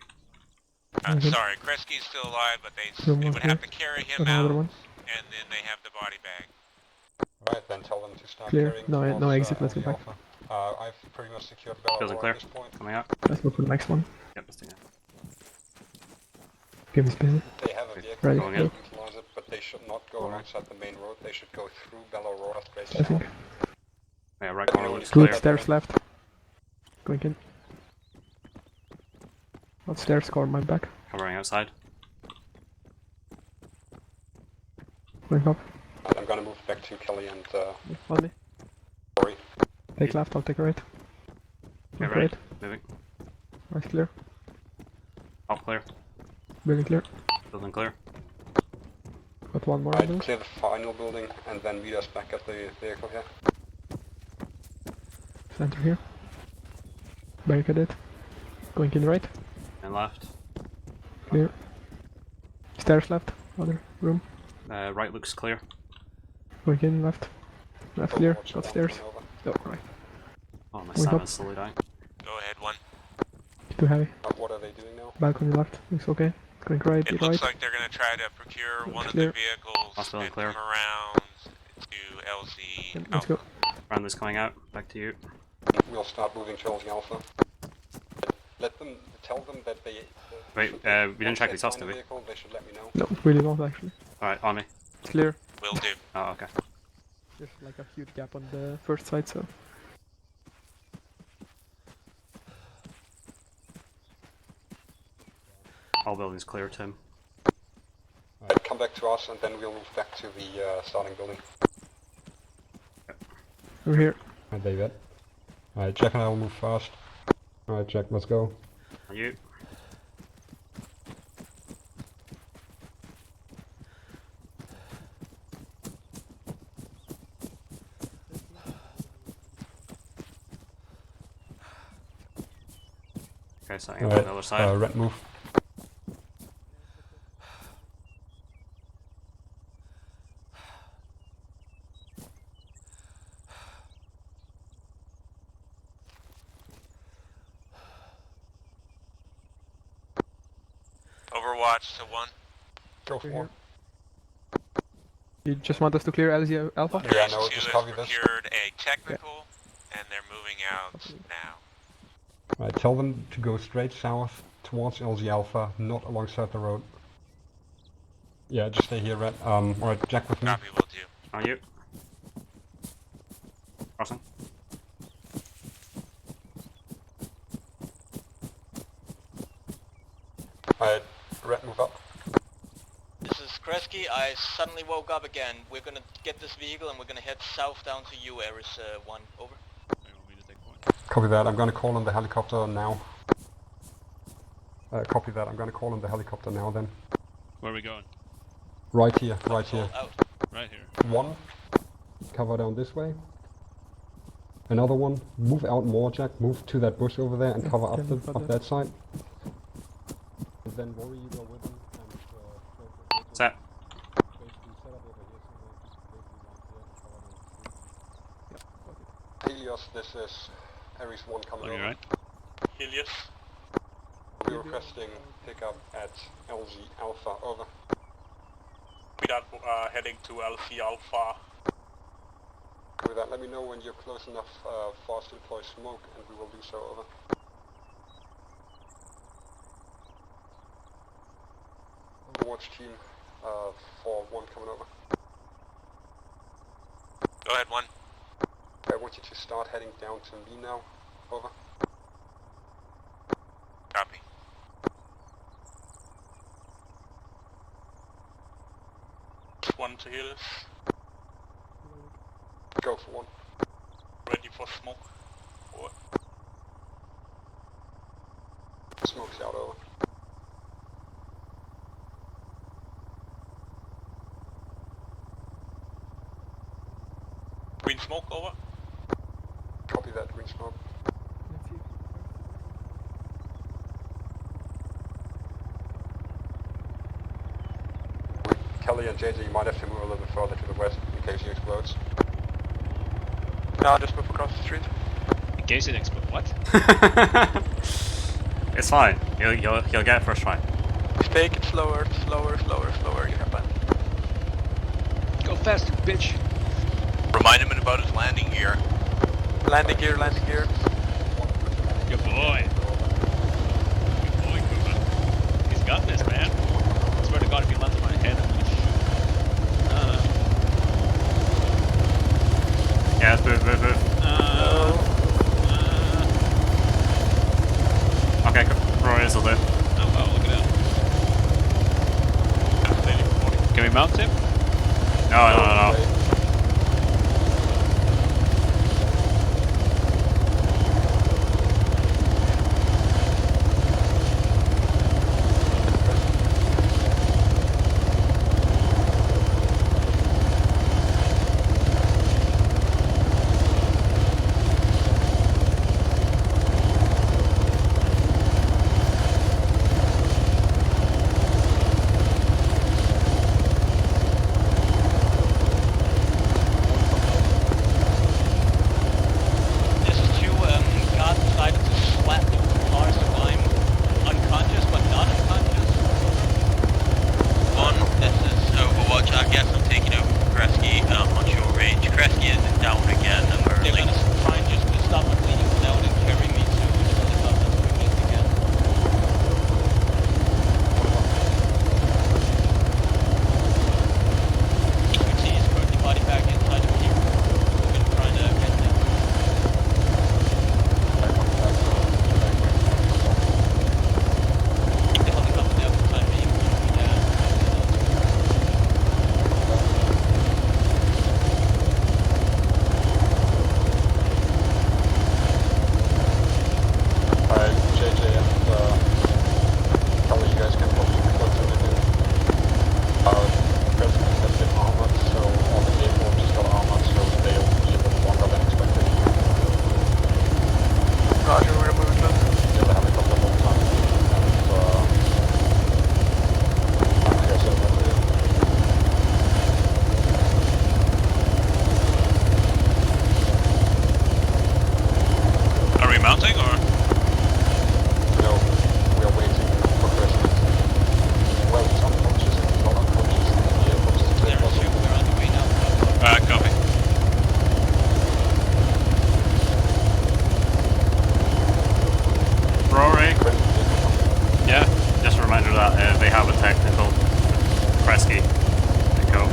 Okay. Sorry, Kresge's still alive, but they One would more have here. to carry him Another out, one. and then they have the body bag. Alright, then tell them to start Clear. carrying No, towards, no exit, let's go Alpha. back. I've pretty much secured Bella Building at clear. this point. Coming out. Let's go for the next one. Yep, this thing. Give me space. They have a vehicle. Ready? Going They in. utilize it, but they should not go alongside the main road. They should go through Bellorora straight I think. south. Yeah, right corner looks Good, clear. stairs left. Going in. Not stairs, car my back. Covering outside. Going up. I'm gonna move back to Kelly and On me. Rory. Take left, I'll take right. Okay, Look ready. right. Moving. Right clear. All clear. Building clear. Building clear. Got one more on I'd those. clear the final building and then meet us back at the vehicle here. Center here. Barricaded. Going in right. And left. Clear. Stairs left. Other room. Right looks clear. Going in left. Left clear. Got stairs. Oh, right. Oh, my Wake up. Simon's slowly dying. Go ahead, 1. Too heavy. What are they doing now? Balcony left. Looks okay. Going right. It right. looks like they're going to try to procure one of Clear. the vehicles, Hospital spin clear. them around to LZ Yeah, let's go. Brandon's coming out. Back to you. We'll start moving to LZ Alpha. Let them tell them that they. Wait, we didn't check these house, did we? Vehicle, they should let me know. No, really not actually. Alright, on me. Clear. Will do. Oh, okay. There's like a huge gap on the first side, so. All buildings clear, Tim. Come back to us and then we'll move back to the starting building. We're here. Alright, David. Alright, Jack and I will move fast. Alright, Jack, let's go. On you. Okay, starting up on the other side. Red move. Overwatch to 1. Go for one. You just want us to clear LZ Alpha? Yeah, no, Two just has copy this. procured a technical, and they're moving out now. Alright, tell them to go straight south towards LZ Alpha, not alongside the road. Yeah, just stay here, Red. Alright, Jack with me. Copy, will do. On you. Crossing. Alright, Red, move up. This is Kresge. I suddenly woke up again. We're gonna get this vehicle and we're gonna head south down to you, Ares 1. Over. Copy that, I'm gonna call in the helicopter now. Copy that, I'm gonna call in the helicopter now then. Where are we going? Right here, right here. Out. Right here. One. Cover down this way. Another one. Move out more, Jack. Move to that bush over there and cover up, up that side. And then Rory, you go with them. And, Set. basically set up over here somewhere. Basically right here. Cover them. Helios, this is Ares 1 coming Are you over. right? Helios. We're requesting pickup at LZ Alpha, over. We are heading to LC Alpha. With that, let me know when you're close enough for us to deploy smoke, and we will do so, over. Watch team 4-1 coming over. Go ahead, 1. I want you to start heading down to me now, over. Copy. One to Hills. Go for 1. Ready for smoke. Or Smoke's out, over. green smoke, over. Copy that, green smoke. Kelly and JJ, you might have to move a little bit further to the west in case he explodes. No, just move across the street. In case it explodes. What? It's fine. You'll get it first try. Just take it slower, slower, slower, slower. You have fun. Go faster, bitch. Remind him about his landing gear. Landing gear, landing gear. Good boy. Good boy, Kuba. He's got this, man. I swear to God, if he lands on my head, I'm gonna shoot. This'll do. Oh wow, look at that. Can we mount him? No. This is two guards decided to slap the car, so I'm unconscious but not unconscious. One, this is Overwatch. I guess I'm taking over Kresge on short range. Kresge is down again, and we're They're gonna try and just stop my bleeding down and carry me to the helicopter as quickly as they can. EQT is currently body back inside of here. We're gonna try to get them. Keep the helicopter there for the time being. Alright, JJ and Kelly, you guys can probably report to me. President has been armored, so all the vehicles just got armored, so they'll be a bit longer than expected. Roger, we're moving close. Yeah, the helicopter will time and I guess I'm over here. Are we mounting or? No, we are waiting for President. Well, he's unconscious and he's not unconscious and he wants to take us. They're on the way now. Copy. Rory, Yeah. just a reminder that they have a technical. Kresge. Echo.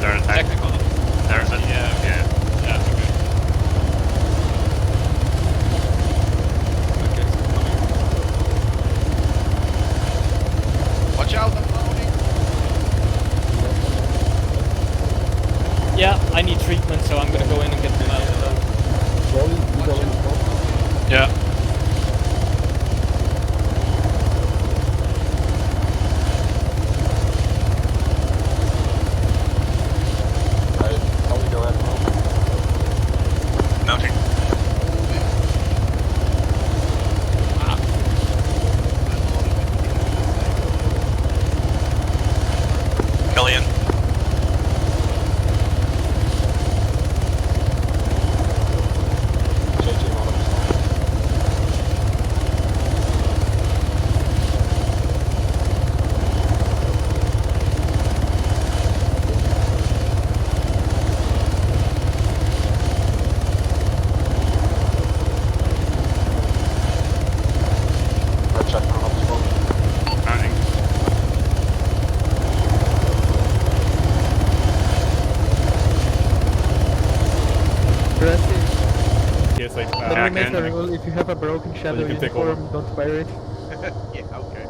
They're a Technical. There's a, yeah. Yeah, okay. Watch out, I'm loading. Yeah, I need treatment, so I'm gonna go in and get them out. Yeah. Alright, Kelly, go ahead and move. Mounting. Killian. JJ, not up. Red check, not up as well. Mounting. Yes, like Let me Back make in. a rule, if you have a broken shadow can take uniform, don't wear it. Yeah, okay.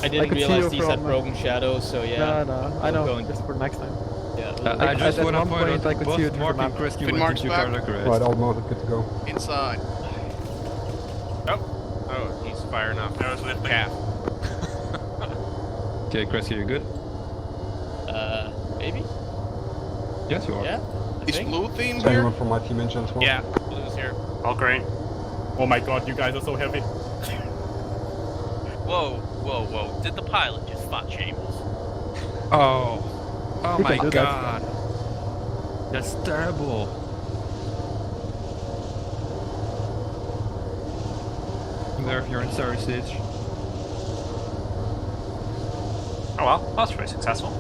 I didn't could see realize you these had from, broken shadows, so yeah. No, I We'll know, go and- just for next time. Yeah. I just at want to one point point out I could see it both through the Mark and map. Kresge Fin went marks into back. cardiac arrest. Right, all mounted, good to go. Inside. Oh, he's firing off. There's lifting. Calf. Okay, Kresge, you good? Maybe? Yes, you are. Yeah? I Is think. blue theme Is here? anyone from my team injured as well? Yeah, blue's here. All green. Oh my god, you guys are so heavy. Whoa. Did the pilot just fat shame us? Oh. Oh You my can do that. god. That's terrible. There, if you're in Surrey stage. Oh well, that's pretty successful.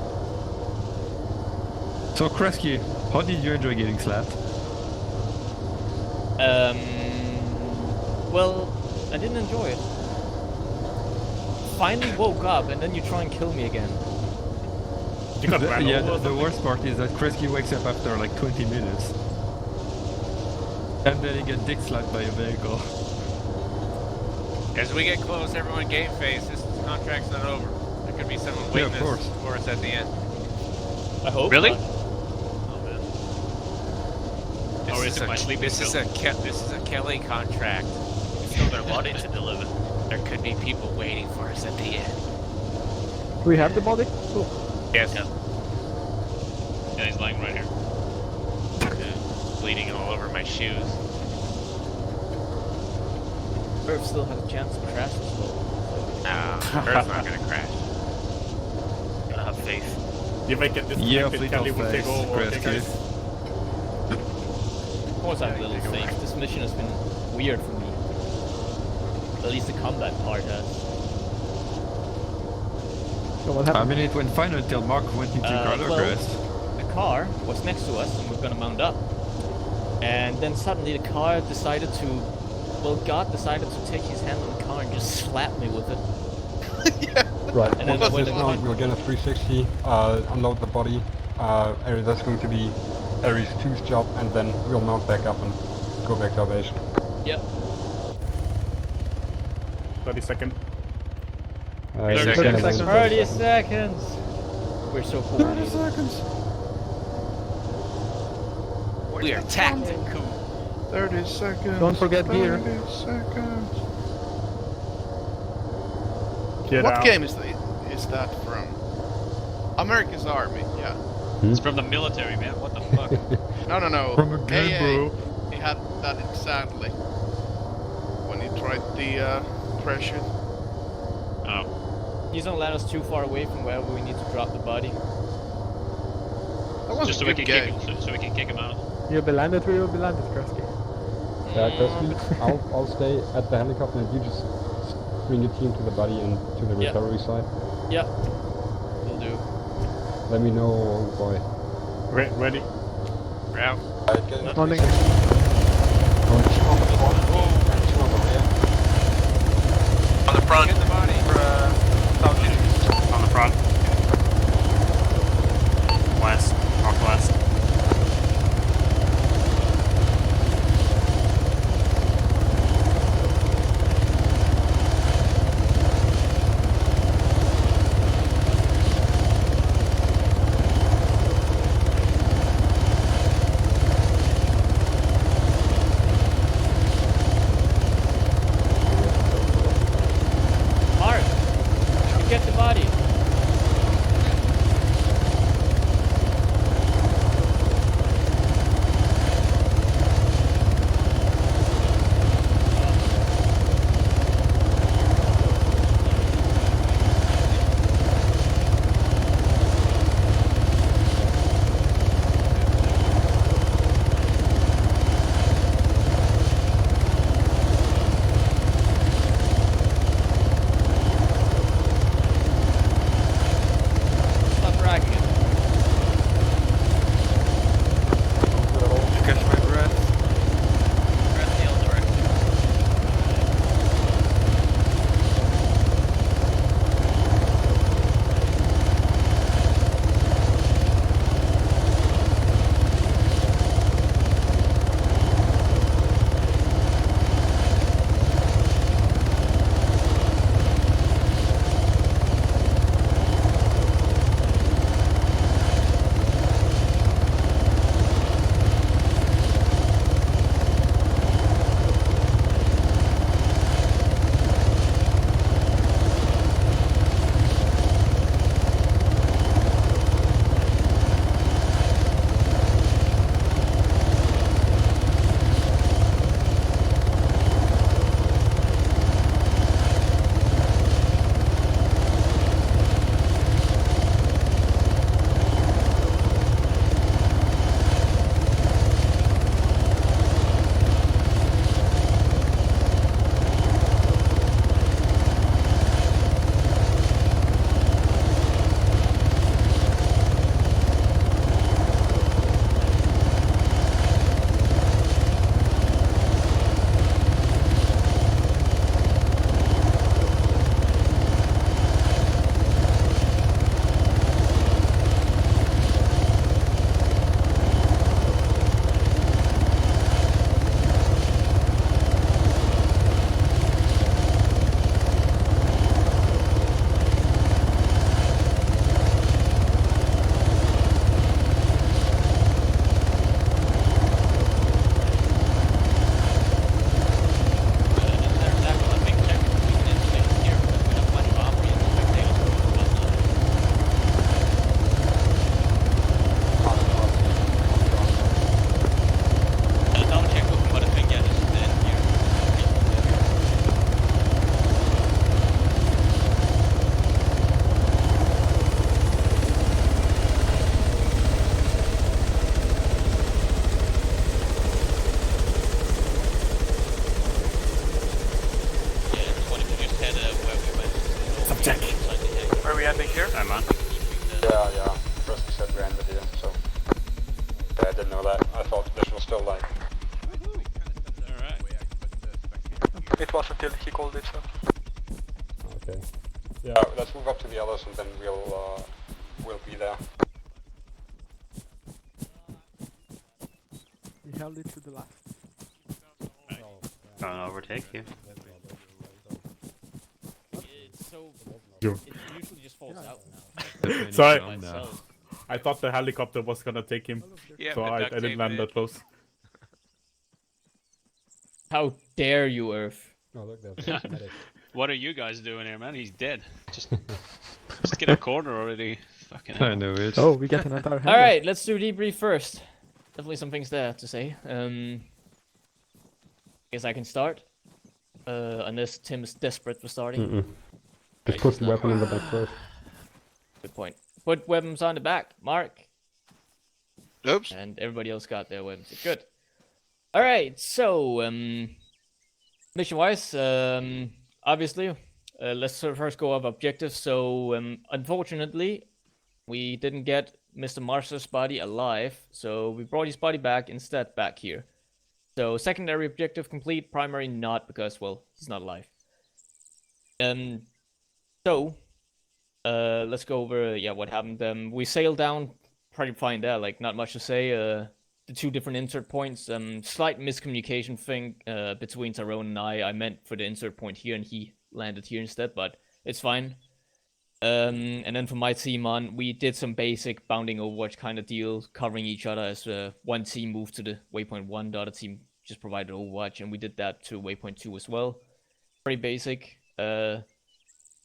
So, Kresge, how did you enjoy getting slapped? Well, I didn't enjoy it. Finally woke up, and then you try and kill me again. You got ran Yeah, over or the something? worst part is that Kresge wakes up after like 20 minutes. And then he gets dick slapped by a vehicle. As we get close, everyone game face. This contract's not over. There could be someone waiting for us at the end. I hope. Really? not. Oh man. This Or is is it my sleeping this is a Kelly contract. Still got a body to deliver. There could be people waiting for us at the end. Do we have the body? Cool. Yes. Yeah, he's lying right here. Bleeding all over my shoes. Earth still has a chance to crash as well. No, Earth's not gonna crash. Gotta have faith. If I get this Kelly will take over. Okay, guys. Of course I have a little faith. This mission has been weird for me. At least the combat part has. So what I happened? mean, it went fine until Mark went into cargo well, arrest. the car was next to us and we are gonna mount up. And then suddenly the car decided to... Well, God decided to take his hand on the car and just slap me with it. Right, And then once when this the round we'll get a 360, unload the body. That's going to be Ares 2's job, and then we'll mount back up and go back to our base. Yep. 30 seconds. 30 seconds. 30 seconds! We're so cool. 30 seconds! We are tactical. 30 seconds! Don't forget gear. 30 seconds! Get What out. game is that from? America's Army, yeah. It's from the military, man. What the fuck? No. From a game, AA, bro. he had that exactly. When he tried the parachute. Oh. He's don't let us too far away from where we need to drop the body. That was Just a so we good can game. kick him, so we can kick him out. You'll be landed or you'll be landed, Krusky. Krusky, I'll stay at the helicopter and you just bring your team to the body and to the Yep. recovery side. Yep. Will do. Let me know, oh boy. Ready? We're out. Landing. On the front. Get the body. On the front. West. Northwest. man. Yeah. First he said we ended here, so... Yeah, I didn't know that. I thought this was still like... Alright. It was until he called it so. Okay. Yeah, let's move up to the others and then we'll be there. We held it to the last. Trying to overtake you. So Sure. it usually just falls out now. Sorry. By itself. I thought the helicopter was gonna take him, Yeah, so but I duct didn't tape land it. that close. How dare you, Earth? Oh look, there's a medic. What are you guys doing here, man? He's dead. Just get a corner already. Fucking hell. I know it. Oh, we get an entire All right, let's do debrief first. Definitely some things there to say. Guess I can start. Unless Tim's desperate for starting. Just put the weapon in the back first. Good point. Put weapons on the back, Mark. Oops. And everybody else got their weapons. Good. All right. So, mission-wise, obviously, let's first go over objectives. So, unfortunately, we didn't get Mr. Marshall's body alive, so we brought his body back instead back here. So, secondary objective complete, primary not, because, well, he's not alive. So, let's go over, what happened. We sailed down pretty fine there, like, not much to say. The two different insert points, slight miscommunication thing between Tyrone and I meant for the insert point here, and he landed here instead, but it's fine. And then for my team on, we did some basic bounding Overwatch kind of deal, covering each other as one team moved to the waypoint 1, the other team just provided Overwatch, and we did that to waypoint 2 as well. Pretty basic.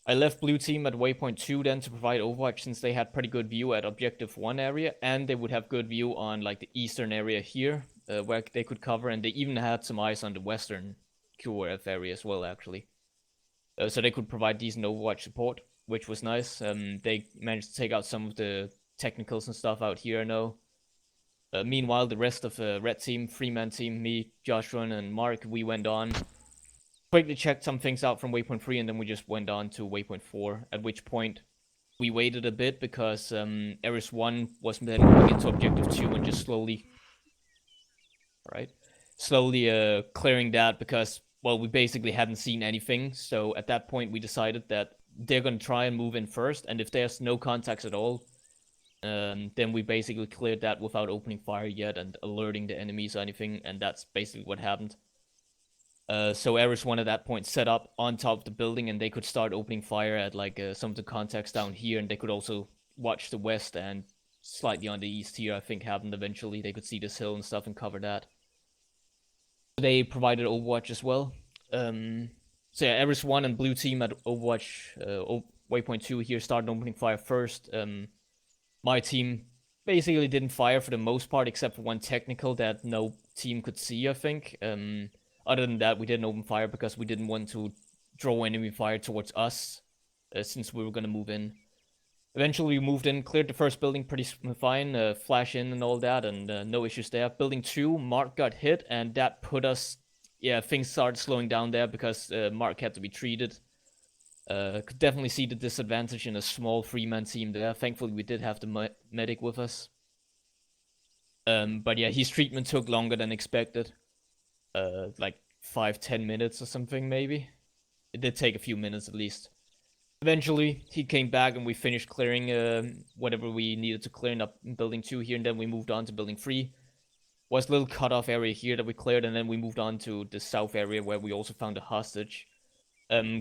I left blue team at waypoint 2 then to provide Overwatch, since they had pretty good view at objective 1 area, and they would have good view on like the eastern area here, where they could cover, and they even had some eyes on the western QRF area as well, actually. So they could provide decent Overwatch support, which was nice. They managed to take out some of the technicals and stuff out here, I know. Meanwhile, the rest of the red team, 3-man team, me, Joshua, and Mark, we went on. Quickly checked some things out from waypoint 3, and then we just went on to waypoint 4, at which point we waited a bit because Eris 1 was then moving into objective 2 and just slowly clearing that, because, well, we basically hadn't seen anything. So at that point we decided that they're going to try and move in first, and if there's no contacts at all, then we basically cleared that without opening fire yet and alerting the enemies or anything, and that's basically what happened. So Eris 1 at that point set up on top of the building, and they could start opening fire at like some of the contacts down here, and they could also watch the west, and slightly on the east here I think happened eventually. They could see this hill and stuff and cover that. They provided Overwatch as well. So yeah, Eris 1 and blue team at Overwatch waypoint 2 here started opening fire first. My team basically didn't fire for the most part, except for one technical that no team could see, I think. Other than that, we didn't open fire because we didn't want to draw enemy fire towards us, since we were going to move in. Eventually we moved in, cleared the first building pretty fine, flash in and all that, and no issues there. Building 2, Mark got hit, and that put us... Yeah, things started slowing down there because Mark had to be treated. Could definitely see the disadvantage in a small 3-man team there. Thankfully we did have the medic with us. But yeah, his treatment took longer than expected. Like 5-10 minutes or something, maybe. It did take a few minutes at least. Eventually, he came back and we finished clearing whatever we needed to clear up in building 2 here, and then we moved on to building 3. Was a little cut-off area here that we cleared, and then we moved on to the south area where we also found a hostage.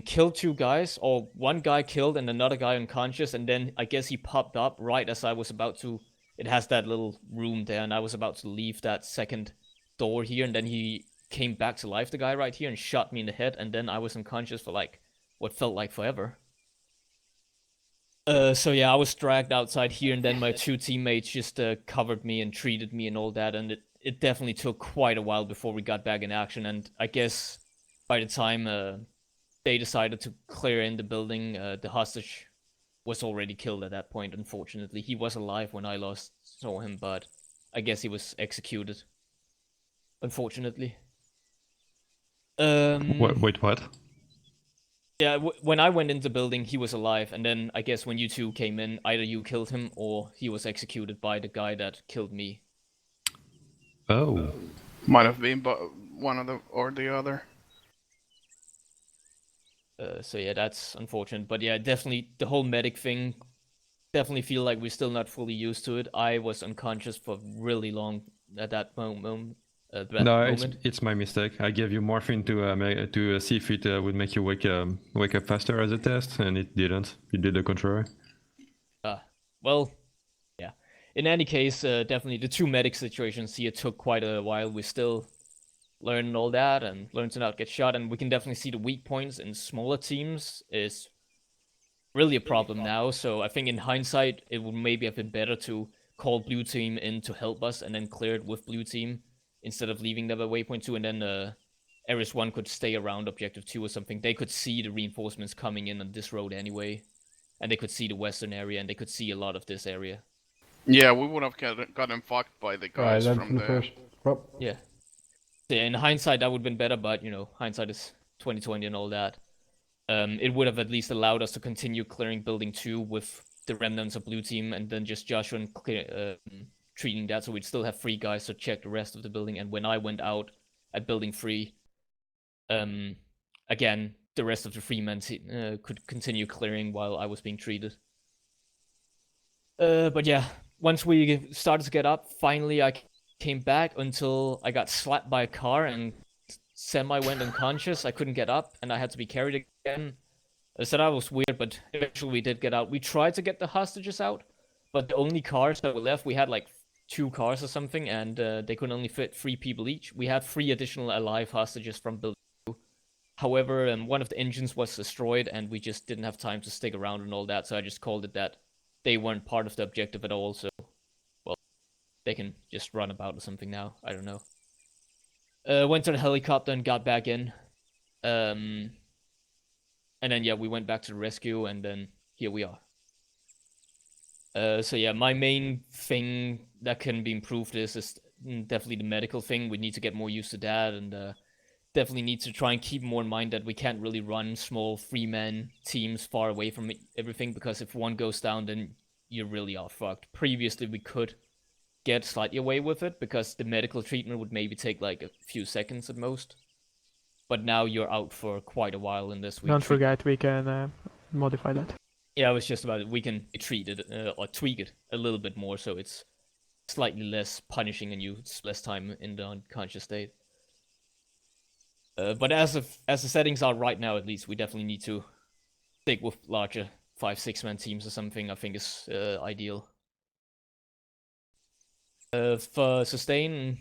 Killed 2 guys, or 1 guy killed and another guy unconscious, and then I guess he popped up right as I was about to... It has that little room there, and I was about to leave that second door here, and then he came back to life, the guy right here, and shot me in the head, and then I was unconscious for like what felt like forever. So yeah, I was dragged outside here, and then my 2 teammates just covered me and treated me and all that, and it definitely took quite a while before we got back in action, and I guess by the time they decided to clear in the building, the hostage was already killed at that point, unfortunately. He was alive when I last saw him, but I guess he was executed, unfortunately. Wait, what? Yeah, when I went into the building, he was alive, and then I guess when you two came in, either you killed him or he was executed by the guy that killed me. Oh. Might have been one of the or the other. So yeah, that's unfortunate. But yeah, definitely the whole medic thing. Definitely feel like we're still not fully used to it. I was unconscious for really long at that moment. No, moment. it's my mistake. I gave you morphine to see if it would make you wake up faster as a test, and it didn't. It did the contrary. Well, yeah. In any case, definitely the two medic situations here took quite a while. We still learning all that and learn to not get shot, and we can definitely see the weak points in smaller teams is really a problem now. So I think in hindsight, it would maybe have been better to call blue team in to help us and then clear it with blue team instead of leaving them at waypoint 2, and then Ares 1 could stay around objective 2 or something. They could see the reinforcements coming in on this road anyway, and they could see the western area, and they could see a lot of this area. Yeah, we would have gotten fucked by the guys from the... first. Well. Yeah. In hindsight, that would have been better, but, hindsight is 2020 and all that. It would have at least allowed us to continue clearing building 2 with the remnants of blue team, and then just Joshua treating that, so we'd still have 3 guys to check the rest of the building. And when I went out at building 3, again, the rest of the 3 men could continue clearing while I was being treated. But yeah, once we started to get up, finally I came back until I got slapped by a car and semi went unconscious. I couldn't get up, and I had to be carried again. So that was weird, but eventually we did get out. We tried to get the hostages out, but the only cars that were left, we had like 2 cars or something, and they could only fit 3 people each. We had 3 additional alive hostages from building 2. However, one of the engines was destroyed, and we just didn't have time to stick around and all that, so I just called it that. They weren't part of the objective at all, so, well, they can just run about or something now. I don't know. Went to the helicopter and got back in. And then, yeah, we went back to the rescue, and then here we are. So, yeah, my main thing that can be improved is definitely the medical thing. We need to get more used to that, and definitely need to try and keep more in mind that we can't really run small 3-man teams far away from everything, because if one goes down, then you really are fucked. Previously, we could get slightly away with it, because the medical treatment would maybe take like a few seconds at most. But now you're out for quite a while in this week. Don't forget, we can modify that. Yeah, I was just about it. We can treat it or tweak it a little bit more, so it's slightly less punishing and you less time in the unconscious state. But as the settings are right now, at least, we definitely need to stick with larger 5-6 man teams or something. I think is ideal. For sustain,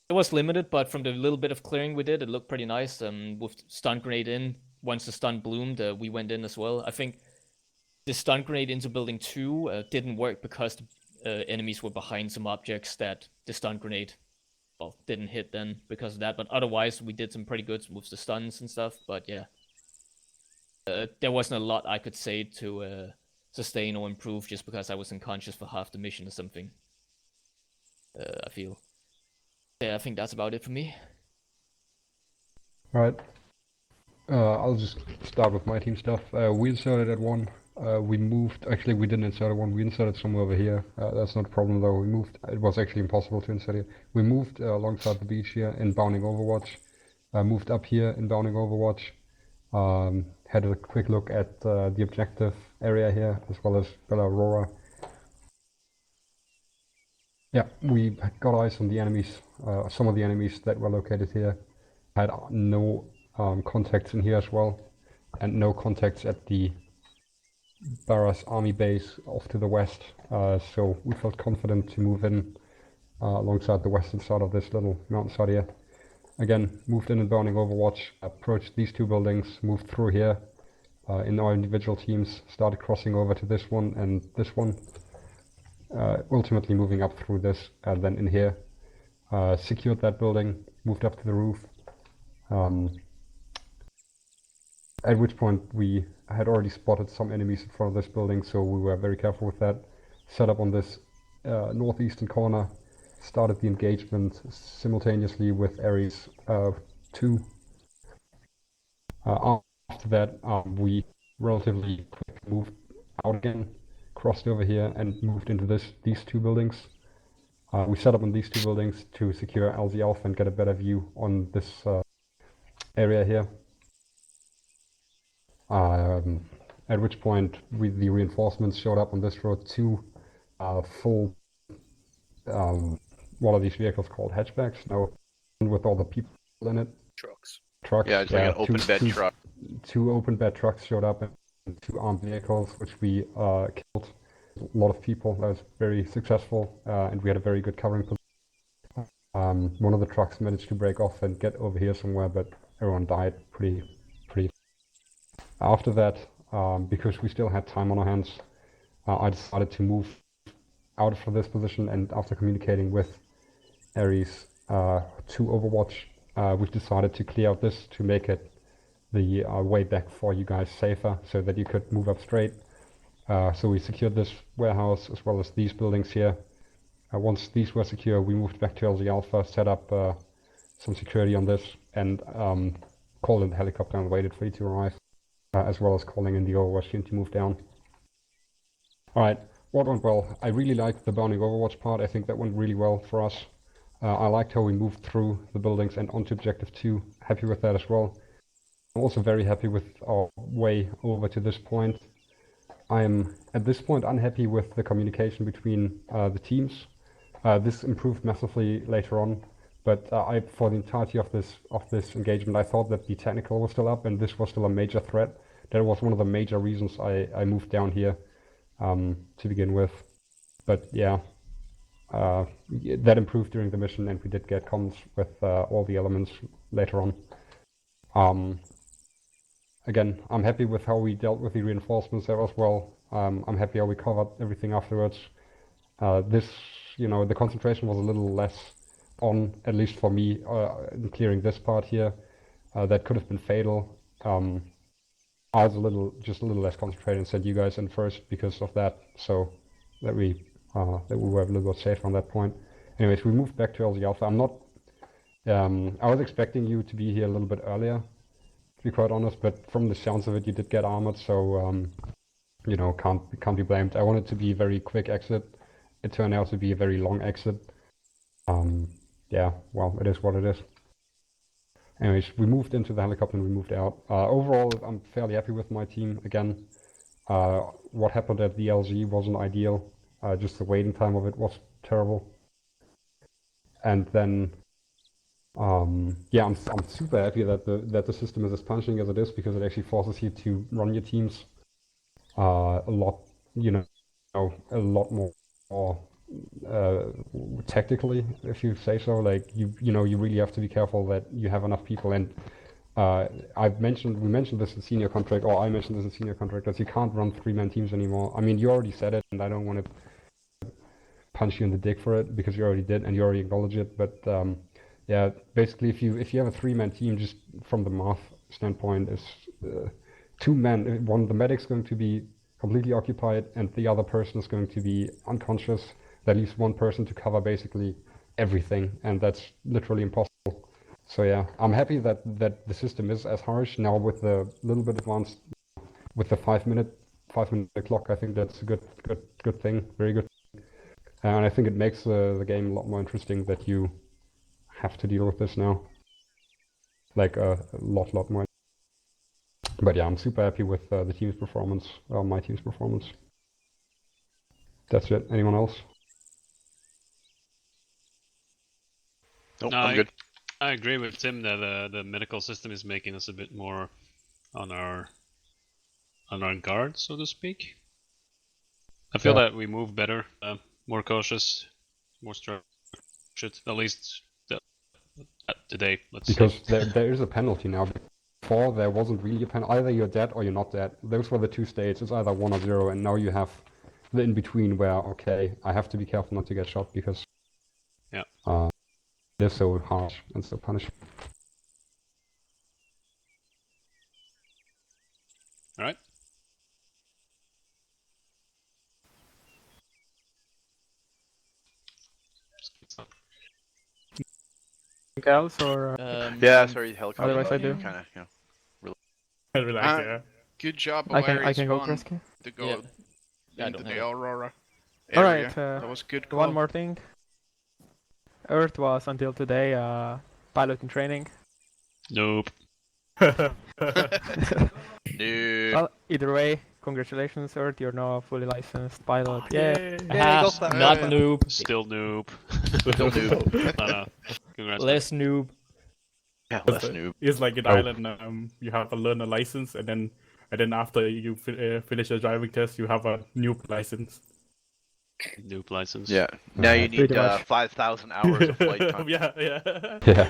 it was limited, but from the little bit of clearing we did, it looked pretty nice. With stun grenade in, once the stun bloomed, we went in as well. I think the stun grenade into building 2 didn't work because the enemies were behind some objects that the stun grenade didn't hit then because of that. But otherwise, we did some pretty good with the stuns and stuff. But yeah, there wasn't a lot I could say to sustain or improve just because I was unconscious for half the mission or something. I feel. Yeah, I think that's about it for me. Alright. I'll just start with my team stuff. We inserted at 1. We moved. Actually, we didn't insert at 1. We inserted somewhere over here. That's not a problem though. We moved. It was actually impossible to insert here. We moved alongside the beach here in bounding Overwatch. Moved up here in bounding Overwatch. Had a quick look at the objective area here, as well as Bella Aurora. Yeah, we got eyes on the enemies, some of the enemies that were located here. Had no contacts in here as well, and no contacts at the Barras army base off to the west, so we felt confident to move in alongside the western side of this little mountainside here. Again, moved in and burning Overwatch, approached these 2 buildings, moved through here in our individual teams, started crossing over to this one and this one. Ultimately moving up through this and then in here, secured that building, moved up to the roof, at which point we had already spotted some enemies in front of this building, so we were very careful with that. Set up on this northeastern corner, started the engagement simultaneously with Ares 2. After that, we relatively quick moved out again, crossed over here, and moved into these two buildings. We set up on these two buildings to secure LZ Alpha and get a better view on this area here. At which point the reinforcements showed up on this road, two full, what are these vehicles called? Hatchbacks? No, with all the people in it. Trucks. Trucks. Yeah, it's like an open bed truck. Two open bed trucks showed up and two armed vehicles, which we killed a lot of people. That was very successful, and we had a very good covering position. One of the trucks managed to break off and get over here somewhere, but everyone died pretty. After that, because we still had time on our hands, I decided to move out of this position, and after communicating with Ares to Overwatch, we've decided to clear out this to make it the way back for you guys safer, so that you could move up straight. So we secured this warehouse as well as these buildings here. Once these were secure, we moved back to LZ Alpha, set up some security on this, and called in the helicopter and waited for you to arrive, as well as calling in the Overwatch team to move down. Alright, what went well? I really liked the bounding Overwatch part. I think that went really well for us. I liked how we moved through the buildings and onto Objective 2. Happy with that as well. I'm also very happy with our way over to this point. I'm, at this point, unhappy with the communication between the teams. This improved massively later on, but for the entirety of this engagement, I thought that the technical was still up and this was still a major threat. That was one of the major reasons I moved down here to begin with. But yeah, that improved during the mission, and we did get comms with all the elements later on. Again, I'm happy with how we dealt with the reinforcements there as well. I'm happy how we covered everything afterwards. The concentration was a little less on, at least for me, in clearing this part here. That could have been fatal. I was just a little less concentrated and sent you guys in first because of that, so that we were a little bit safe on that point. Anyways, we moved back to LZ Alpha. I was expecting you to be here a little bit earlier, to be quite honest, but from the sounds of it, you did get armored, so can't be blamed. I wanted to be a very quick exit. It turned out to be a very long exit. Yeah, well, it is what it is. Anyways, we moved into the helicopter and we moved out. Overall, I'm fairly happy with my team. Again, what happened at the LZ wasn't ideal. Just the waiting time of it was terrible. And then, yeah, I'm super happy that the system is as punishing as it is, because it actually forces you to run your teams a lot more tactically, if you say so. Like you really have to be careful that you have enough people. And we mentioned this in senior contract, or I mentioned this in senior contract, that you can't run 3-man teams anymore. I mean, you already said it, and I don't want to punch you in the dick for it, because you already did and you already acknowledged it. But yeah, basically, if you have a 3-man team, just from the math standpoint, is 2 men. The medic's going to be completely occupied, and the other person is going to be unconscious. That leaves one person to cover basically everything, and that's literally impossible. So yeah, I'm happy that the system is as harsh now, with a little bit advanced, with the 5-minute clock. I think that's a good thing, very good. And I think it makes the game a lot more interesting that you have to deal with this now, like a lot more. But yeah, I'm super happy with the team's performance, my team's performance. That's it. Anyone else? Nope, No, I'm good. I agree with Tim that the medical system is making us a bit more on our guard, so to speak. I feel that we move better, more cautious, more structured, at least today. Because there is a penalty now. Before there wasn't really a penalty. Either you're dead or you're not dead. Those were the two states. It's either 1 or 0, and now you have the in between where, okay, I have to be careful not to get shot because they're so harsh and so punishing. Alright. Anything else, or yeah, sorry, helicopter. otherwise I do. Kind of, Relax, yeah. Good job, I can Aries go One, rescue. to go Yeah, I into don't the have it. Aurora All area. right. That was a good call. One more thing. Earth was until today pilot in training. Nope. Dude. Well, either way, congratulations, Earth. You're now a fully licensed pilot. Oh, yeah. Yeah, go clap. Not noob. Still noob. Still noob. No. Congrats. Less noob. Yeah, less noob. It's like in Ireland, you have to learn a license, and then after you finish your driving test, you have a new license. Noob license. Yeah. Now you need Pretty much. 5,000 hours of flight time. Yeah. Yeah.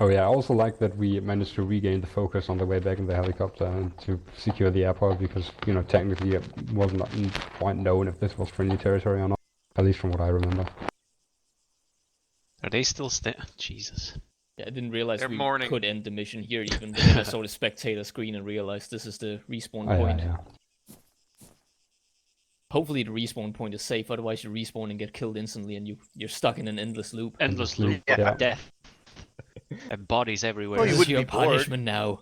Oh yeah, I also like that we managed to regain the focus on the way back in the helicopter and to secure the airport because, you know, technically it was not quite known if this was friendly territory or not, at least from what I remember. Are they still Jesus. Yeah, I didn't realize They're we mourning. could end the mission here even, but then I saw the spectator screen and realized this is the respawn Oh, point. yeah. Hopefully the respawn point is safe, otherwise you respawn and get killed instantly and you're stuck in an endless loop. Endless loop Yeah. of death. And bodies everywhere. Well, you This is wouldn't your be bored. punishment now.